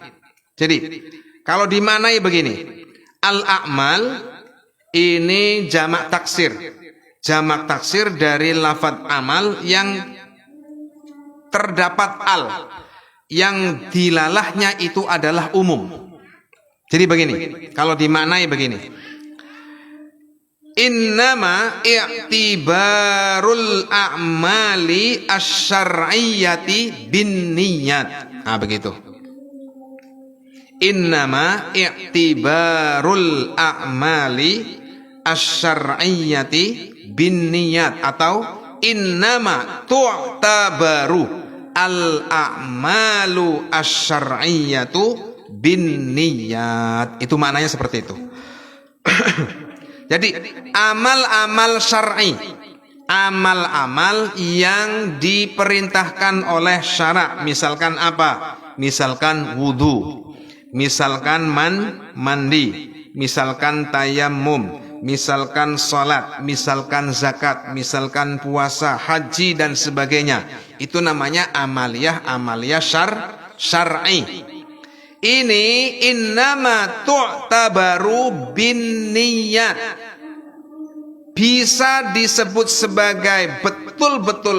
Jadi kalau dimaknai begini, al-a'mal ini jamak taksir. Jamak taksir dari lafadz amal yang terdapat al, yang dilalahnya itu adalah umum. Jadi begini, kalau dimaknai begini, innama i'tibarul a'mali asy-syar'iyyati bin niyat. Begitu. Innama i'tibarul a'mali asy-syar'iyyati bin niyat, atau innama tu'tabaru al-a'malu asy-syar'iyyatu binniyat. Itu maknanya seperti itu. Jadi amal-amal syar'i, amal-amal yang diperintahkan oleh syara', misalkan apa? Misalkan wudu, misalkan mandi, misalkan tayammum, misalkan salat, misalkan zakat, misalkan puasa, haji dan sebagainya. Itu namanya amaliyah syar'i. Ini innama tu'tabaru binniyat. Bisa disebut sebagai betul-betul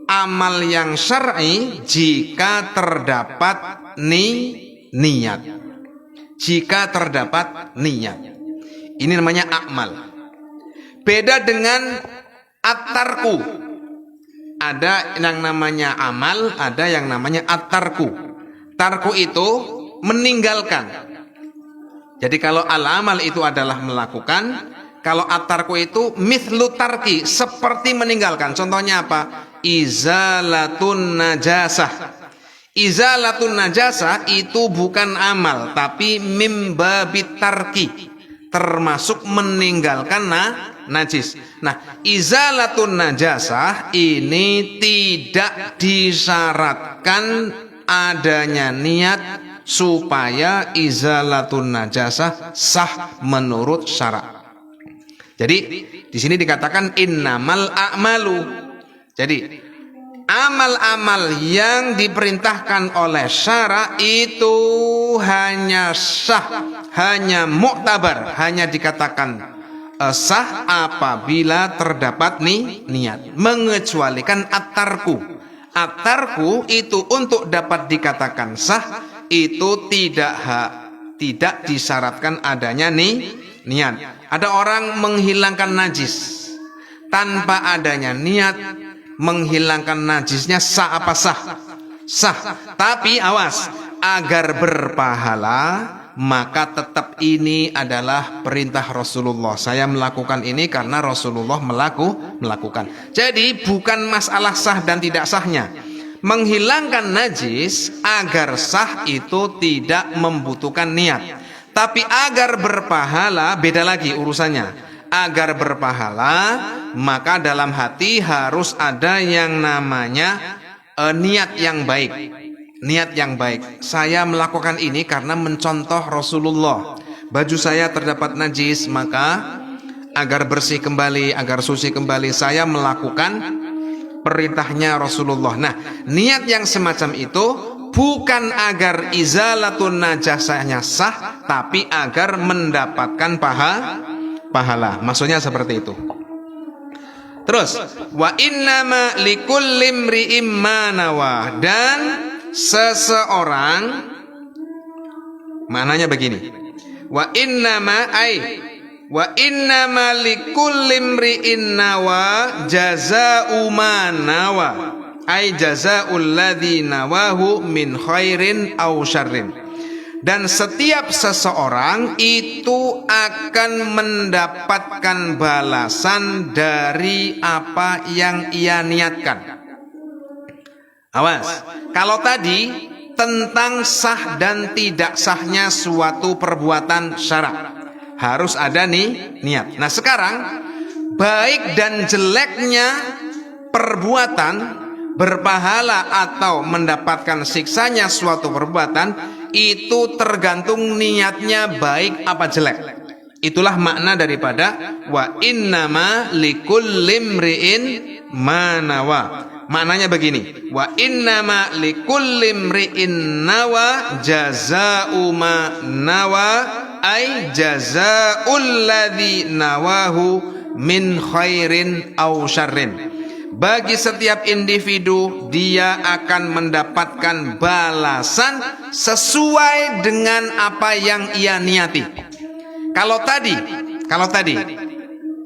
amal yang syar'i jika terdapat niat. Jika terdapat niat. Ini namanya amal. Beda dengan at-tarku. Ada yang namanya amal, ada yang namanya at-tarku. Tarku itu meninggalkan. Jadi kalau al-amal itu adalah melakukan, kalau at-tarku itu mithlu tarki, seperti meninggalkan. Contohnya apa? Izalatun najasah. Izalatun najasah itu bukan amal, tapi mimbabit tarki, termasuk meninggalkan najis. Nah, izalatun najasah ini tidak disyaratkan adanya niat supaya izalatun najasah sah menurut syarak. Jadi di sini dikatakan innamal a'malu. Jadi amal-amal yang diperintahkan oleh syara itu hanya sah, hanya mu'tabar, hanya dikatakan sah apabila terdapat niat, mengecualikan at-tarku. At-tarku itu untuk dapat dikatakan sah itu tidak disyaratkan adanya niat. Ada orang menghilangkan najis tanpa adanya niat, menghilangkan najisnya sah apa sah? Sah. Tapi awas, agar berpahala maka tetap ini adalah perintah Rasulullah. Saya melakukan ini karena Rasulullah melakukan. Jadi bukan masalah sah dan tidak sahnya. Menghilangkan najis agar sah itu tidak membutuhkan niat. Tapi agar berpahala beda lagi urusannya. Agar berpahala maka dalam hati harus ada yang namanya niat yang baik. Niat yang baik. Saya melakukan ini karena mencontoh Rasulullah. Baju saya terdapat najis, maka agar bersih kembali, agar suci kembali, saya melakukan perintahnya Rasulullah. Nah, niat yang semacam itu bukan agar izalatun najasahnya sah, tapi agar mendapatkan pahala. Maksudnya seperti itu. Terus, wa innama likulli imri'in ma nawa, dan seseorang, maknanya begini, wa innama likulli imri'in nawa jazaa'u ma nawa, ay jazaa'ul ladzi nawahu min khairin aw syarrin. Dan setiap seseorang itu akan mendapatkan balasan dari apa yang ia niatkan. Awas, kalau tadi tentang sah dan tidak sahnya suatu perbuatan syarak, harus ada niat. Nah sekarang, baik dan jeleknya perbuatan, berpahala atau mendapatkan siksanya suatu perbuatan, itu tergantung niatnya baik apa jelek. Itulah makna daripada wa innama likulli imri'in ma nawa. Maknanya begini, wa innama likulli imri'in nawa jazaa'u ma nawa, ay jazaa'ul ladzi nawahu min khairin aw syarrin. Bagi setiap individu dia akan mendapatkan balasan sesuai dengan apa yang ia niati. Kalau tadi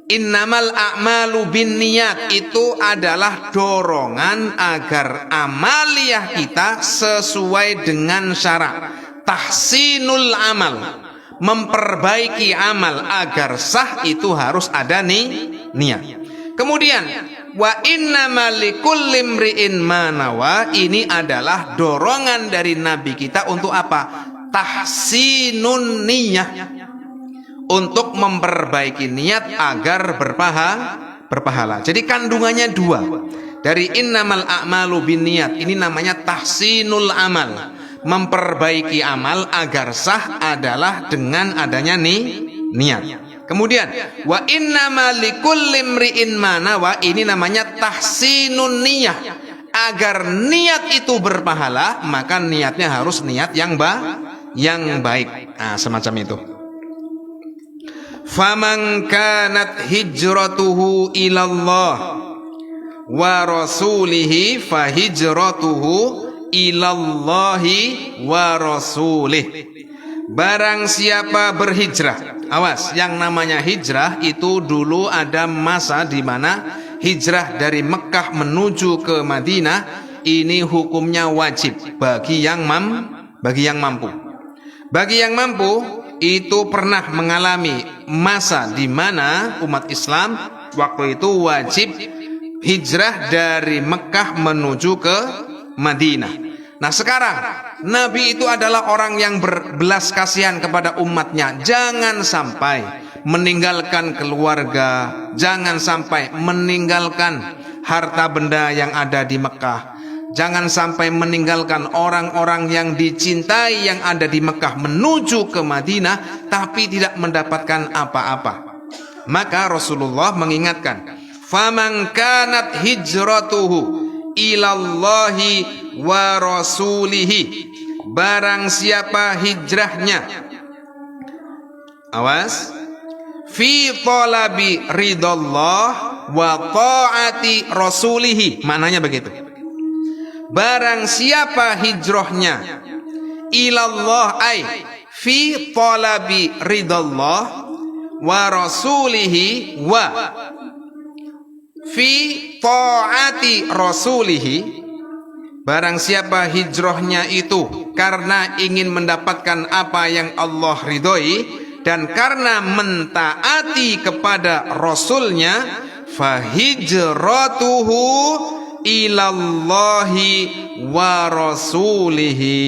innamal a'malu binniyat itu adalah dorongan agar amaliyah kita sesuai dengan syarat. Tahsinul amal, memperbaiki amal agar sah itu harus ada niat. Kemudian wa innamal likulli imri'in ma nawa, ini adalah dorongan dari Nabi kita untuk apa? Tahsinun niyah, untuk memperbaiki niat agar berpahala. Jadi kandungannya dua. Dari innamal a'malu binniyat, ini namanya tahsinul amal, memperbaiki amal agar sah adalah dengan adanya niat. Kemudian wa innamal likulli imri'in ma nawa, ini namanya tahsinun niyah, agar niat itu berpahala maka niatnya harus niat yang baik. Nah, semacam itu. Faman kanat hijratuhu ilallah wa rasulihi fahijratuhu ilallahi wa rasulih. Barang siapa berhijrah, awas, yang namanya hijrah itu dulu ada masa di mana hijrah dari Mekah menuju ke Madinah ini hukumnya wajib bagi yang mampu. Bagi yang mampu itu pernah mengalami masa di mana umat Islam waktu itu wajib hijrah dari Mekah menuju ke Madinah. Nah sekarang Nabi itu adalah orang yang berbelas kasihan kepada umatnya. Jangan sampai meninggalkan keluarga, jangan sampai meninggalkan harta benda yang ada di Mekah, jangan sampai meninggalkan orang-orang yang dicintai yang ada di Mekah menuju ke Madinah tapi tidak mendapatkan apa-apa. Maka Rasulullah mengingatkan, faman kanat hijratuhu ilallahi wa rasulihi, barang siapa hijrahnya, awas, fi talabi ridallah wa ta'ati rasulihi, maknanya begitu. Barang siapa hijrahnya ilallah ay fi talabi ridallah wa rasulihi wa fi ta'ati rasulihi, barang siapa hijrahnya itu karena ingin mendapatkan apa yang Allah ridhoi dan karena mentaati kepada Rasulnya, fahijratuhu ilallahi wa rasulihi,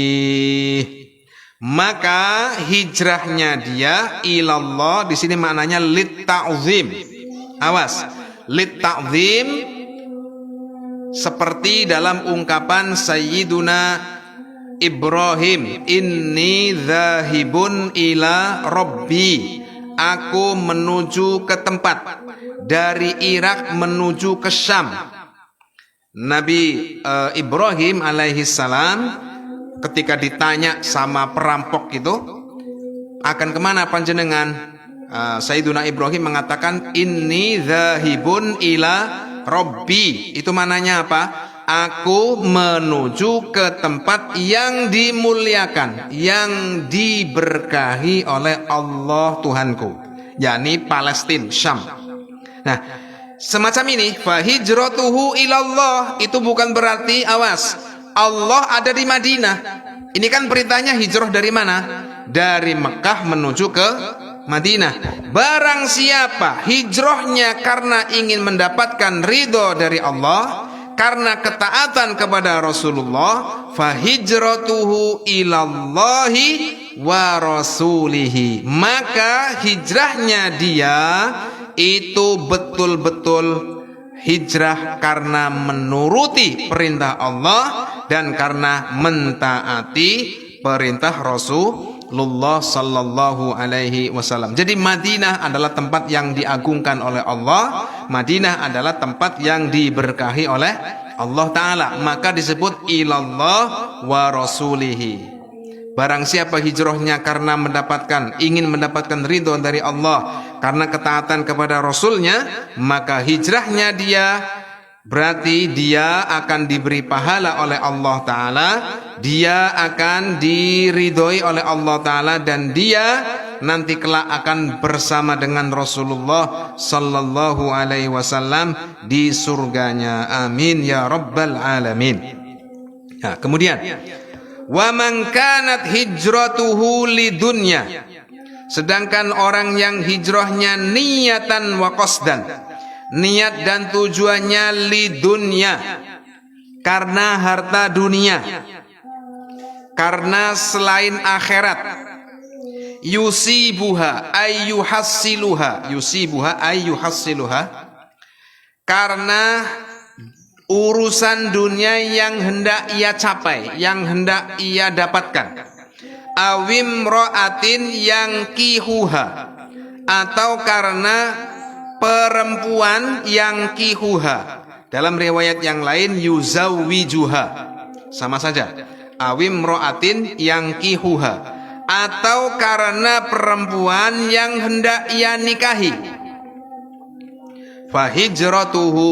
maka hijrahnya dia ilallah di sini maknanya lit ta'zim. Awas, lit ta'zim seperti dalam ungkapan Sayyiduna Ibrahim, inni dzahibun ila rabbi, aku menuju ke tempat, dari Irak menuju ke Syam. Nabi Ibrahim alaihi salam ketika ditanya sama perampok itu, akan kemana panjenengan? Sayyiduna Ibrahim mengatakan, inni dzahibun ila rabbi. Itu mananya apa? Aku menuju ke tempat yang dimuliakan, yang diberkahi oleh Allah Tuhanku, yakni Palestina, Syam. Nah, semacam ini, fahijratuhu ilallah, itu bukan berarti, awas, Allah ada di Madinah. Ini kan perintahnya hijrah dari mana? Dari Mekah menuju ke Madinah. Barang siapa hijrahnya karena ingin mendapatkan ridho dari Allah, karena ketaatan kepada Rasulullah, fahijratuhu ilallahi wa rasulihi, maka hijrahnya dia itu betul-betul hijrah karena menuruti perintah Allah dan karena mentaati perintah Rasulullah sallallahu alaihi wasallam. Jadi Madinah adalah tempat yang diagungkan oleh Allah, Madinah adalah tempat yang diberkahi oleh Allah Ta'ala, maka disebut ilallah wa rasulihi. Barang siapa hijrahnya karena ingin mendapatkan ridho dari Allah, karena ketaatan kepada Rasulnya, maka hijrahnya dia berarti dia akan diberi pahala oleh Allah Ta'ala, dia akan diridhoi oleh Allah Ta'ala, dan dia nanti kelak akan bersama dengan Rasulullah sallallahu alaihi wasallam di surganya. Amin ya rabbal alamin. Nah, kemudian wa man kanat hijratuhu lidunya, sedangkan orang yang hijrahnya niyatan wa qasdan, niat dan tujuannya lidunya, karena harta dunia, karena selain akhirat. Yusibuha ayyuhassiluha, yusibuha ayyuhassiluha, karena urusan dunia yang hendak ia capai, yang hendak ia dapatkan. Awim ro'atin yang kihuha, atau karena perempuan yang kihuha. Dalam riwayat yang lain yuzawwijuha, sama saja. Awim ro'atin yang kihuha, atau karena perempuan yang hendak ia nikahi. Fahijratuhu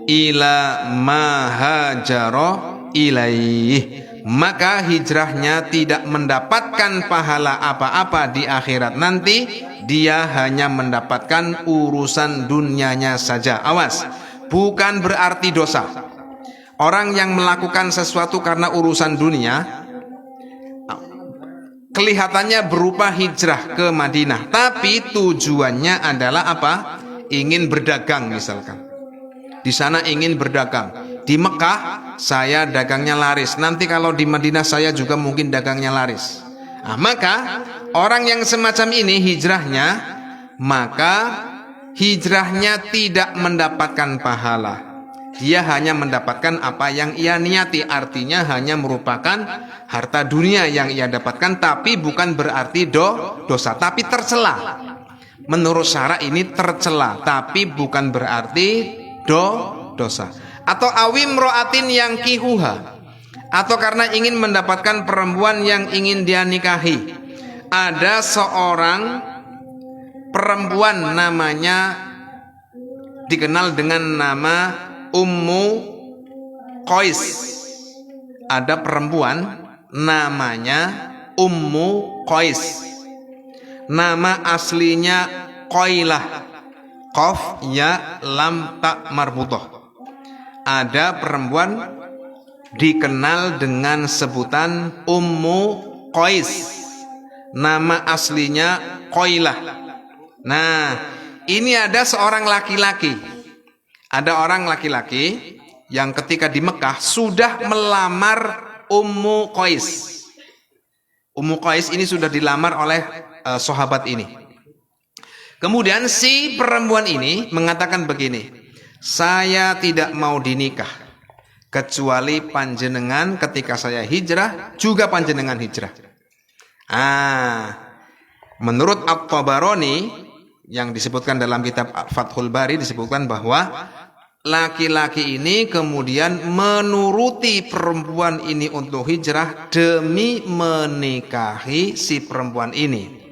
ila ma hajara ilaih, maka hijrahnya tidak mendapatkan pahala apa-apa di akhirat nanti, dia hanya mendapatkan urusan dunianya saja. Awas, bukan berarti dosa. Orang yang melakukan sesuatu karena urusan dunia kelihatannya berupa hijrah ke Madinah, tapi tujuannya adalah apa? Ingin berdagang misalkan. Di sana ingin berdagang. Di Mekah saya dagangnya laris, nanti kalau di Madinah saya juga mungkin dagangnya laris. Nah, maka orang yang semacam ini hijrahnya, maka hijrahnya tidak mendapatkan pahala. Dia hanya mendapatkan apa yang ia niati, artinya hanya merupakan harta dunia yang ia dapatkan, tapi bukan berarti dosa, tapi tercela. Menurut syara ini tercela, tapi bukan berarti dosa. Atau awim ro'atin yang kihuha, atau karena ingin mendapatkan perempuan yang ingin dia nikahi. Ada seorang perempuan namanya dikenal dengan nama Ummu Qais. Ada perempuan namanya Ummu Qais. Nama aslinya Qailah, Qaf ya lam ta marbutoh. Ada perempuan dikenal dengan sebutan Ummu Qais. Nama aslinya Qailah. Nah, ini ada seorang laki-laki. Ada orang laki-laki yang ketika di Mekah sudah melamar Ummu Qais. Ummu Qais ini sudah dilamar oleh sahabat ini. Kemudian si perempuan ini mengatakan begini, saya tidak mau dinikah kecuali panjenengan ketika saya hijrah juga panjenengan hijrah. Menurut At-Tabarani yang disebutkan dalam kitab Fathul Bari, disebutkan bahwa laki-laki ini kemudian menuruti perempuan ini untuk hijrah demi menikahi si perempuan ini.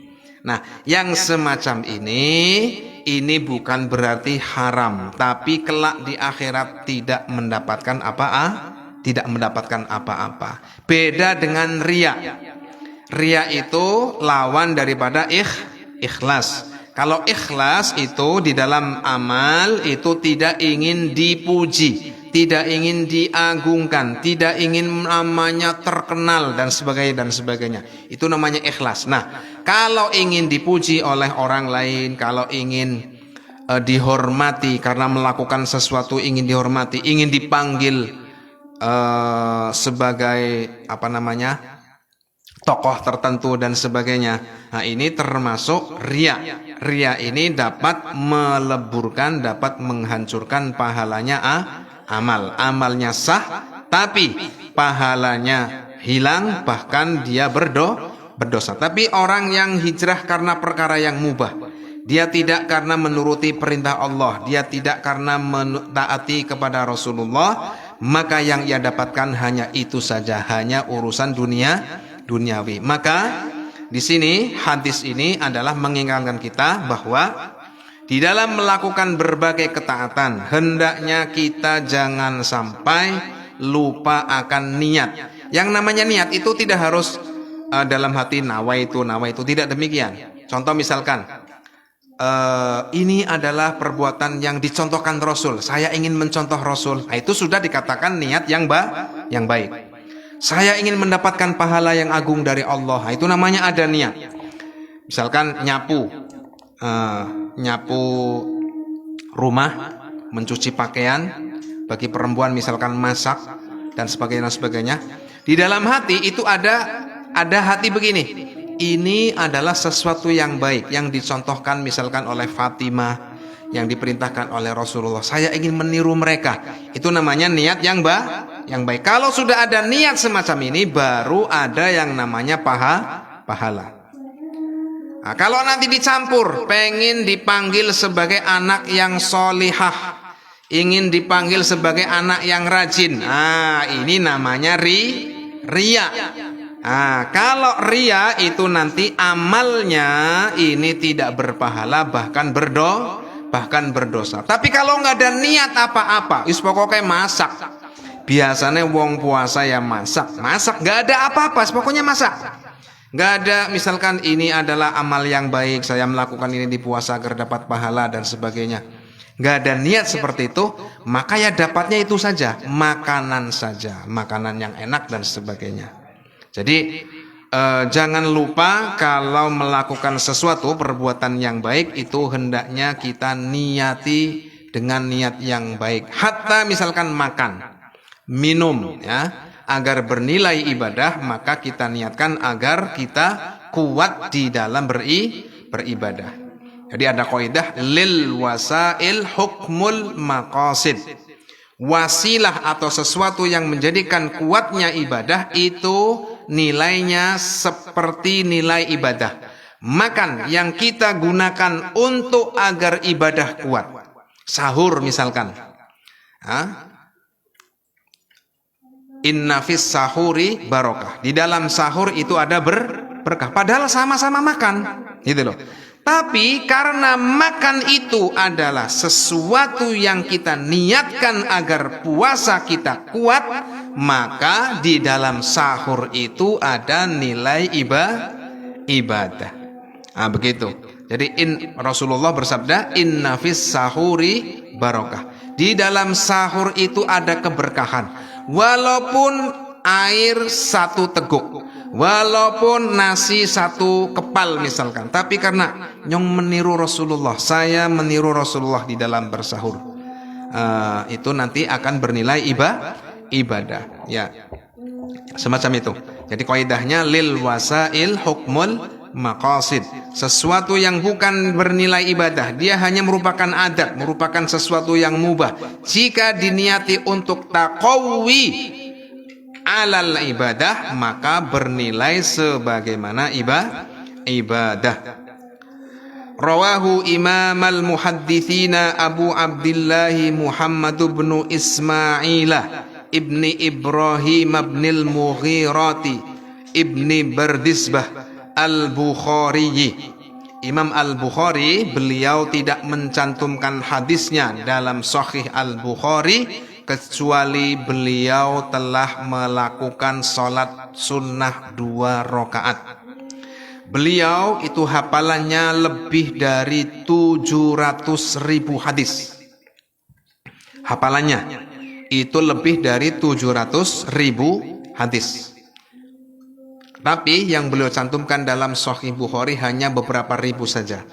Nah, yang semacam ini bukan berarti haram, tapi kelak di akhirat tidak mendapatkan apa-apa. Beda dengan riya. Riya itu lawan daripada ikhlas. Kalau ikhlas itu di dalam amal itu tidak ingin dipuji, tidak ingin diagungkan, tidak ingin namanya terkenal dan sebagainya. Itu namanya ikhlas. Nah, kalau ingin dipuji oleh orang lain, kalau ingin dihormati karena melakukan sesuatu, ingin dihormati, ingin dipanggil sebagai tokoh tertentu dan sebagainya. Nah, ini termasuk riya. Riya ini dapat meleburkan, dapat menghancurkan pahalanya amal. Amalnya sah, tapi pahalanya hilang, bahkan dia berdosa. Tapi orang yang hijrah karena perkara yang mubah, dia tidak karena menuruti perintah Allah, dia tidak karena mentaati kepada Rasulullah, maka yang ia dapatkan hanya itu saja, hanya urusan duniawi. Maka di sini hadis ini adalah mengingatkan kita bahwa di dalam melakukan berbagai ketaatan hendaknya kita jangan sampai lupa akan niat. Yang namanya niat itu tidak harus dalam hati nawaitu, tidak demikian. Contoh misalkan ini adalah perbuatan yang dicontohkan Rasul, saya ingin mencontoh Rasul. Nah, itu sudah dikatakan niat yang baik. Saya ingin mendapatkan pahala yang agung dari Allah. Nah, itu namanya ada niat. Misalkan nyapu rumah mencuci pakaian, bagi perempuan misalkan masak dan sebagainya. Di dalam hati itu ada hati begini. Ini adalah sesuatu yang baik yang dicontohkan misalkan oleh Fatimah, yang diperintahkan oleh Rasulullah. Saya ingin meniru mereka. Itu namanya niat yang baik. Kalau sudah ada niat semacam ini, baru ada yang namanya pahala. Nah, kalau nanti dicampur, pengen dipanggil sebagai anak yang solihah, ingin dipanggil sebagai anak yang rajin, ini namanya ria. Nah, kalau ria itu nanti amalnya ini tidak berpahala, bahkan berdosa. Tapi kalau nggak ada niat apa-apa, pokoknya masak. Biasanya wong puasa ya masak, nggak ada apa-apa, pokoknya masak. Nggak ada misalkan ini adalah amal yang baik, saya melakukan ini di puasa agar dapat pahala dan sebagainya. Nggak ada niat seperti itu, maka ya dapatnya itu saja, makanan yang enak dan sebagainya. Jadi jangan lupa kalau melakukan sesuatu perbuatan yang baik itu hendaknya kita niati dengan niat yang baik. Hatta misalkan makan, minum ya, agar bernilai ibadah, maka kita niatkan agar kita kuat di dalam beribadah. Jadi ada kaidah lil wasail hukmul maqasid. Wasilah atau sesuatu yang menjadikan kuatnya ibadah itu nilainya seperti nilai ibadah. Makan yang kita gunakan untuk agar ibadah kuat. Sahur misalkan. Inna fis sahuri barokah. Di dalam sahur itu ada berkah. Padahal sama-sama makan, gitu loh. Tapi karena makan itu adalah sesuatu yang kita niatkan agar puasa kita kuat, maka di dalam sahur itu ada nilai ibadah. Begitu. Jadi Rasulullah bersabda, Inna fis sahuri barokah. Di dalam sahur itu ada keberkahan. Walaupun air 1 teguk, walaupun nasi 1 kepal misalkan, tapi karena meniru Rasulullah, saya meniru Rasulullah di dalam bersahur, itu nanti akan bernilai ibadah ya, semacam itu. Jadi kaidahnya lil wasail hukmul maqasid. Sesuatu yang bukan bernilai ibadah, dia hanya merupakan adat, merupakan sesuatu yang mubah. Jika diniati untuk taqawi alal ibadah, maka bernilai sebagaimana ibadah. Rawahu Imam al-Muhadditsina Abu Abdullah Muhammad bin Ismailah ibni Ibrahim ibnil Mughirati ibni Bardisbah Al-Bukhari. Imam Al-Bukhari, beliau tidak mencantumkan hadisnya dalam Sahih Al-Bukhari kecuali beliau telah melakukan sholat sunnah 2 rakaat. Beliau itu hafalannya lebih dari 700.000 hadis. Hafalannya itu lebih dari 700.000 hadis. Tapi yang beliau cantumkan dalam Sahih Bukhari hanya beberapa ribu saja.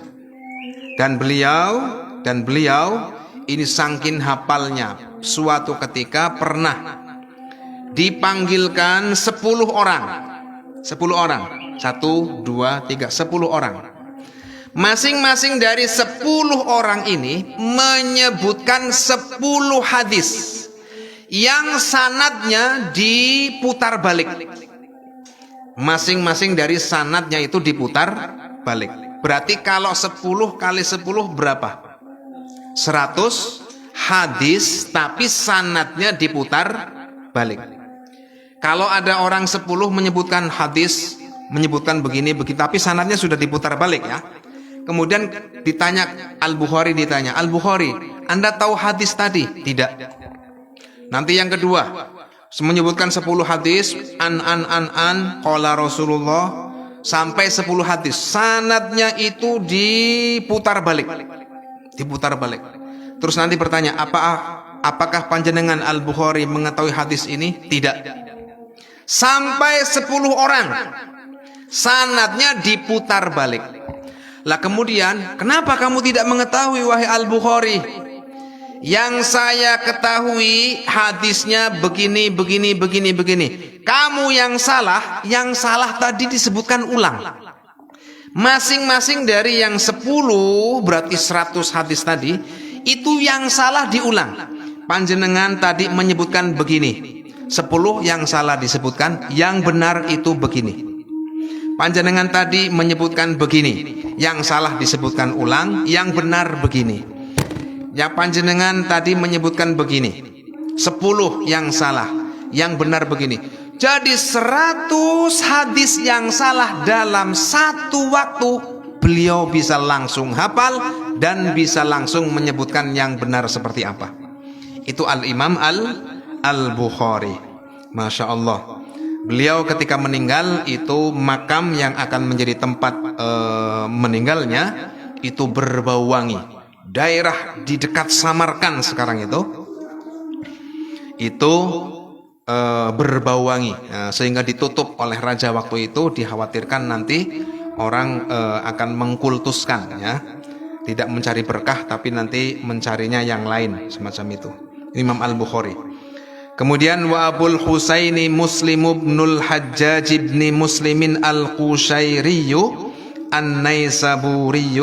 Dan beliau ini saking hafalnya, suatu ketika pernah dipanggilkan 10 orang. 10 orang. 1, 2, 3, 10 orang. Masing-masing dari 10 orang ini menyebutkan 10 hadis yang sanadnya diputar balik. Masing-masing dari sanadnya itu diputar balik. Berarti kalau 10 kali 10 berapa? 100 hadis, tapi sanadnya diputar balik. Kalau ada orang 10 menyebutkan hadis, menyebutkan begini, tapi sanadnya sudah diputar balik ya. Kemudian ditanya Al-Bukhari, Al-Bukhari, Anda tahu hadis tadi? Tidak. Nanti yang kedua, menyebutkan 10 hadis, qala Rasulullah, sampai 10 hadis. Sanadnya itu diputar balik. Terus nanti bertanya, apakah panjenengan Al-Bukhari mengetahui hadis ini? Tidak. Sampai 10 orang. Sanadnya diputar balik. Lah kemudian, kenapa kamu tidak mengetahui wahai Al-Bukhari? Yang saya ketahui hadisnya begini. Kamu yang salah tadi disebutkan ulang. Masing-masing dari yang 10 berarti 100 hadis tadi, itu yang salah diulang. Panjenengan tadi menyebutkan begini. 10 yang salah disebutkan, yang benar itu begini. Panjenengan tadi menyebutkan begini, yang salah disebutkan ulang, yang benar begini. Yang panjenengan tadi menyebutkan begini, 10 yang salah, yang benar begini. Jadi 100 hadis yang salah dalam satu waktu, beliau bisa langsung hafal dan bisa langsung menyebutkan yang benar seperti apa. Itu Al-Imam Al-Bukhari. Masya Allah. Beliau ketika meninggal itu makam yang akan menjadi tempat meninggalnya itu berbau wangi. Daerah di dekat Samarkand sekarang itu berbau wangi, sehingga ditutup oleh raja waktu itu. Dikhawatirkan nanti orang akan mengkultuskan, ya, tidak mencari berkah tapi nanti mencarinya yang lain semacam itu. Imam Al-Bukhari. Kemudian wa Abul Husaini Muslim ibnul Hajjaj ibni Muslimin Al-Qushairi An-Naisaburi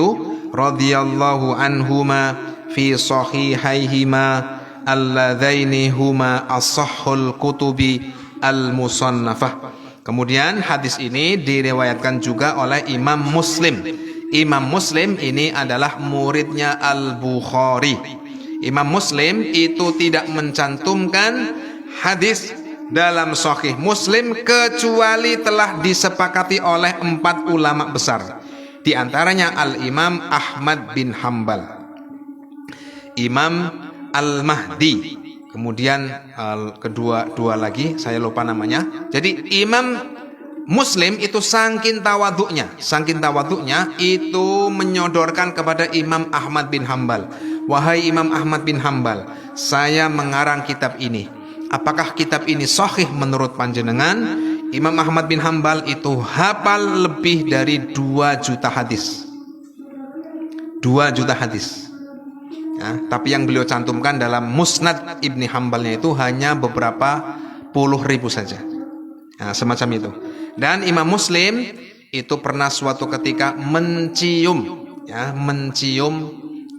radhiyallahu anhuma fi sahihaihima alladzaini huma ashahhul kutubi al-musannafah. Kemudian hadis ini diriwayatkan juga oleh Imam Muslim. Imam Muslim ini adalah muridnya Al-Bukhari. Imam Muslim itu tidak mencantumkan hadis dalam Sahih Muslim kecuali telah disepakati oleh 4 ulama besar. Di antaranya Al-Imam Ahmad bin Hambal, Imam Al-Mahdi, kemudian dua lagi saya lupa namanya. Jadi Imam Muslim itu saking tawaduknya itu menyodorkan kepada Imam Ahmad bin Hambal, wahai Imam Ahmad bin Hambal, saya mengarang kitab ini. Apakah kitab ini sahih menurut panjenengan? Imam Ahmad bin Hambal itu hafal lebih dari 2 juta hadis. 2 juta hadis. Ya, tapi yang beliau cantumkan dalam Musnad Ibni Hambalnya itu hanya beberapa puluh ribu saja. Nah, semacam itu. Dan Imam Muslim itu pernah suatu ketika mencium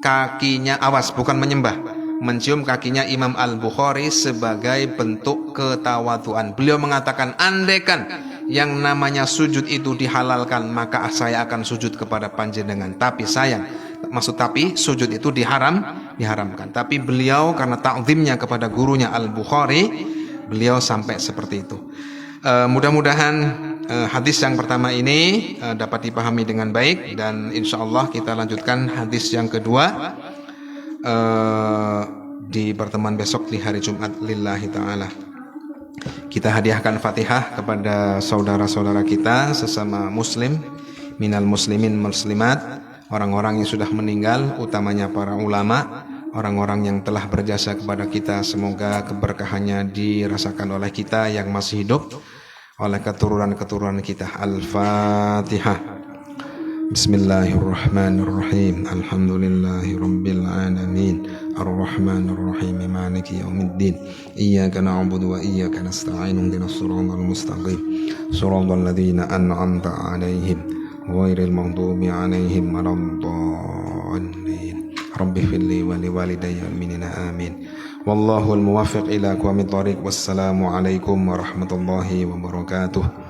kakinya, awas bukan menyembah, mencium kakinya Imam Al-Bukhari sebagai bentuk ketawaduan. Beliau mengatakan, andaikan yang namanya sujud itu dihalalkan, maka saya akan sujud kepada panjenengan. Tapi sujud itu diharamkan. Tapi beliau karena ta'zimnya kepada gurunya Al-Bukhari, beliau sampai seperti itu. Mudah-mudahan hadis yang pertama ini dapat dipahami dengan baik, dan insya Allah kita lanjutkan hadis yang kedua di pertemuan besok di hari Jumat lillahi ta'ala. Kita hadiahkan Fatihah kepada saudara-saudara kita sesama muslim, minal muslimin muslimat, orang-orang yang sudah meninggal, utamanya para ulama, orang-orang yang telah berjasa kepada kita. Semoga keberkahannya dirasakan oleh kita yang masih hidup, oleh keturunan-keturunan kita. Al-Fatihah. Bismillahirrahmanirrahim. Alhamdulillahi rabbil alamin. Ar-Rahmanir-Rahim. Maliki yaumiddin. Iyyaka na'budu wa iyyaka nasta'in. Ihdinas siratal mustaqim. Siratal ladzina an'amta 'alaihim ghairil maghdubi 'alaihim waladdallin. Rabbi firli wa liwalidayya aminina amin. Wallahul muwaffiq ila aqwamit thoriq. Wassalamu alaikum warahmatullahi wabarakatuh.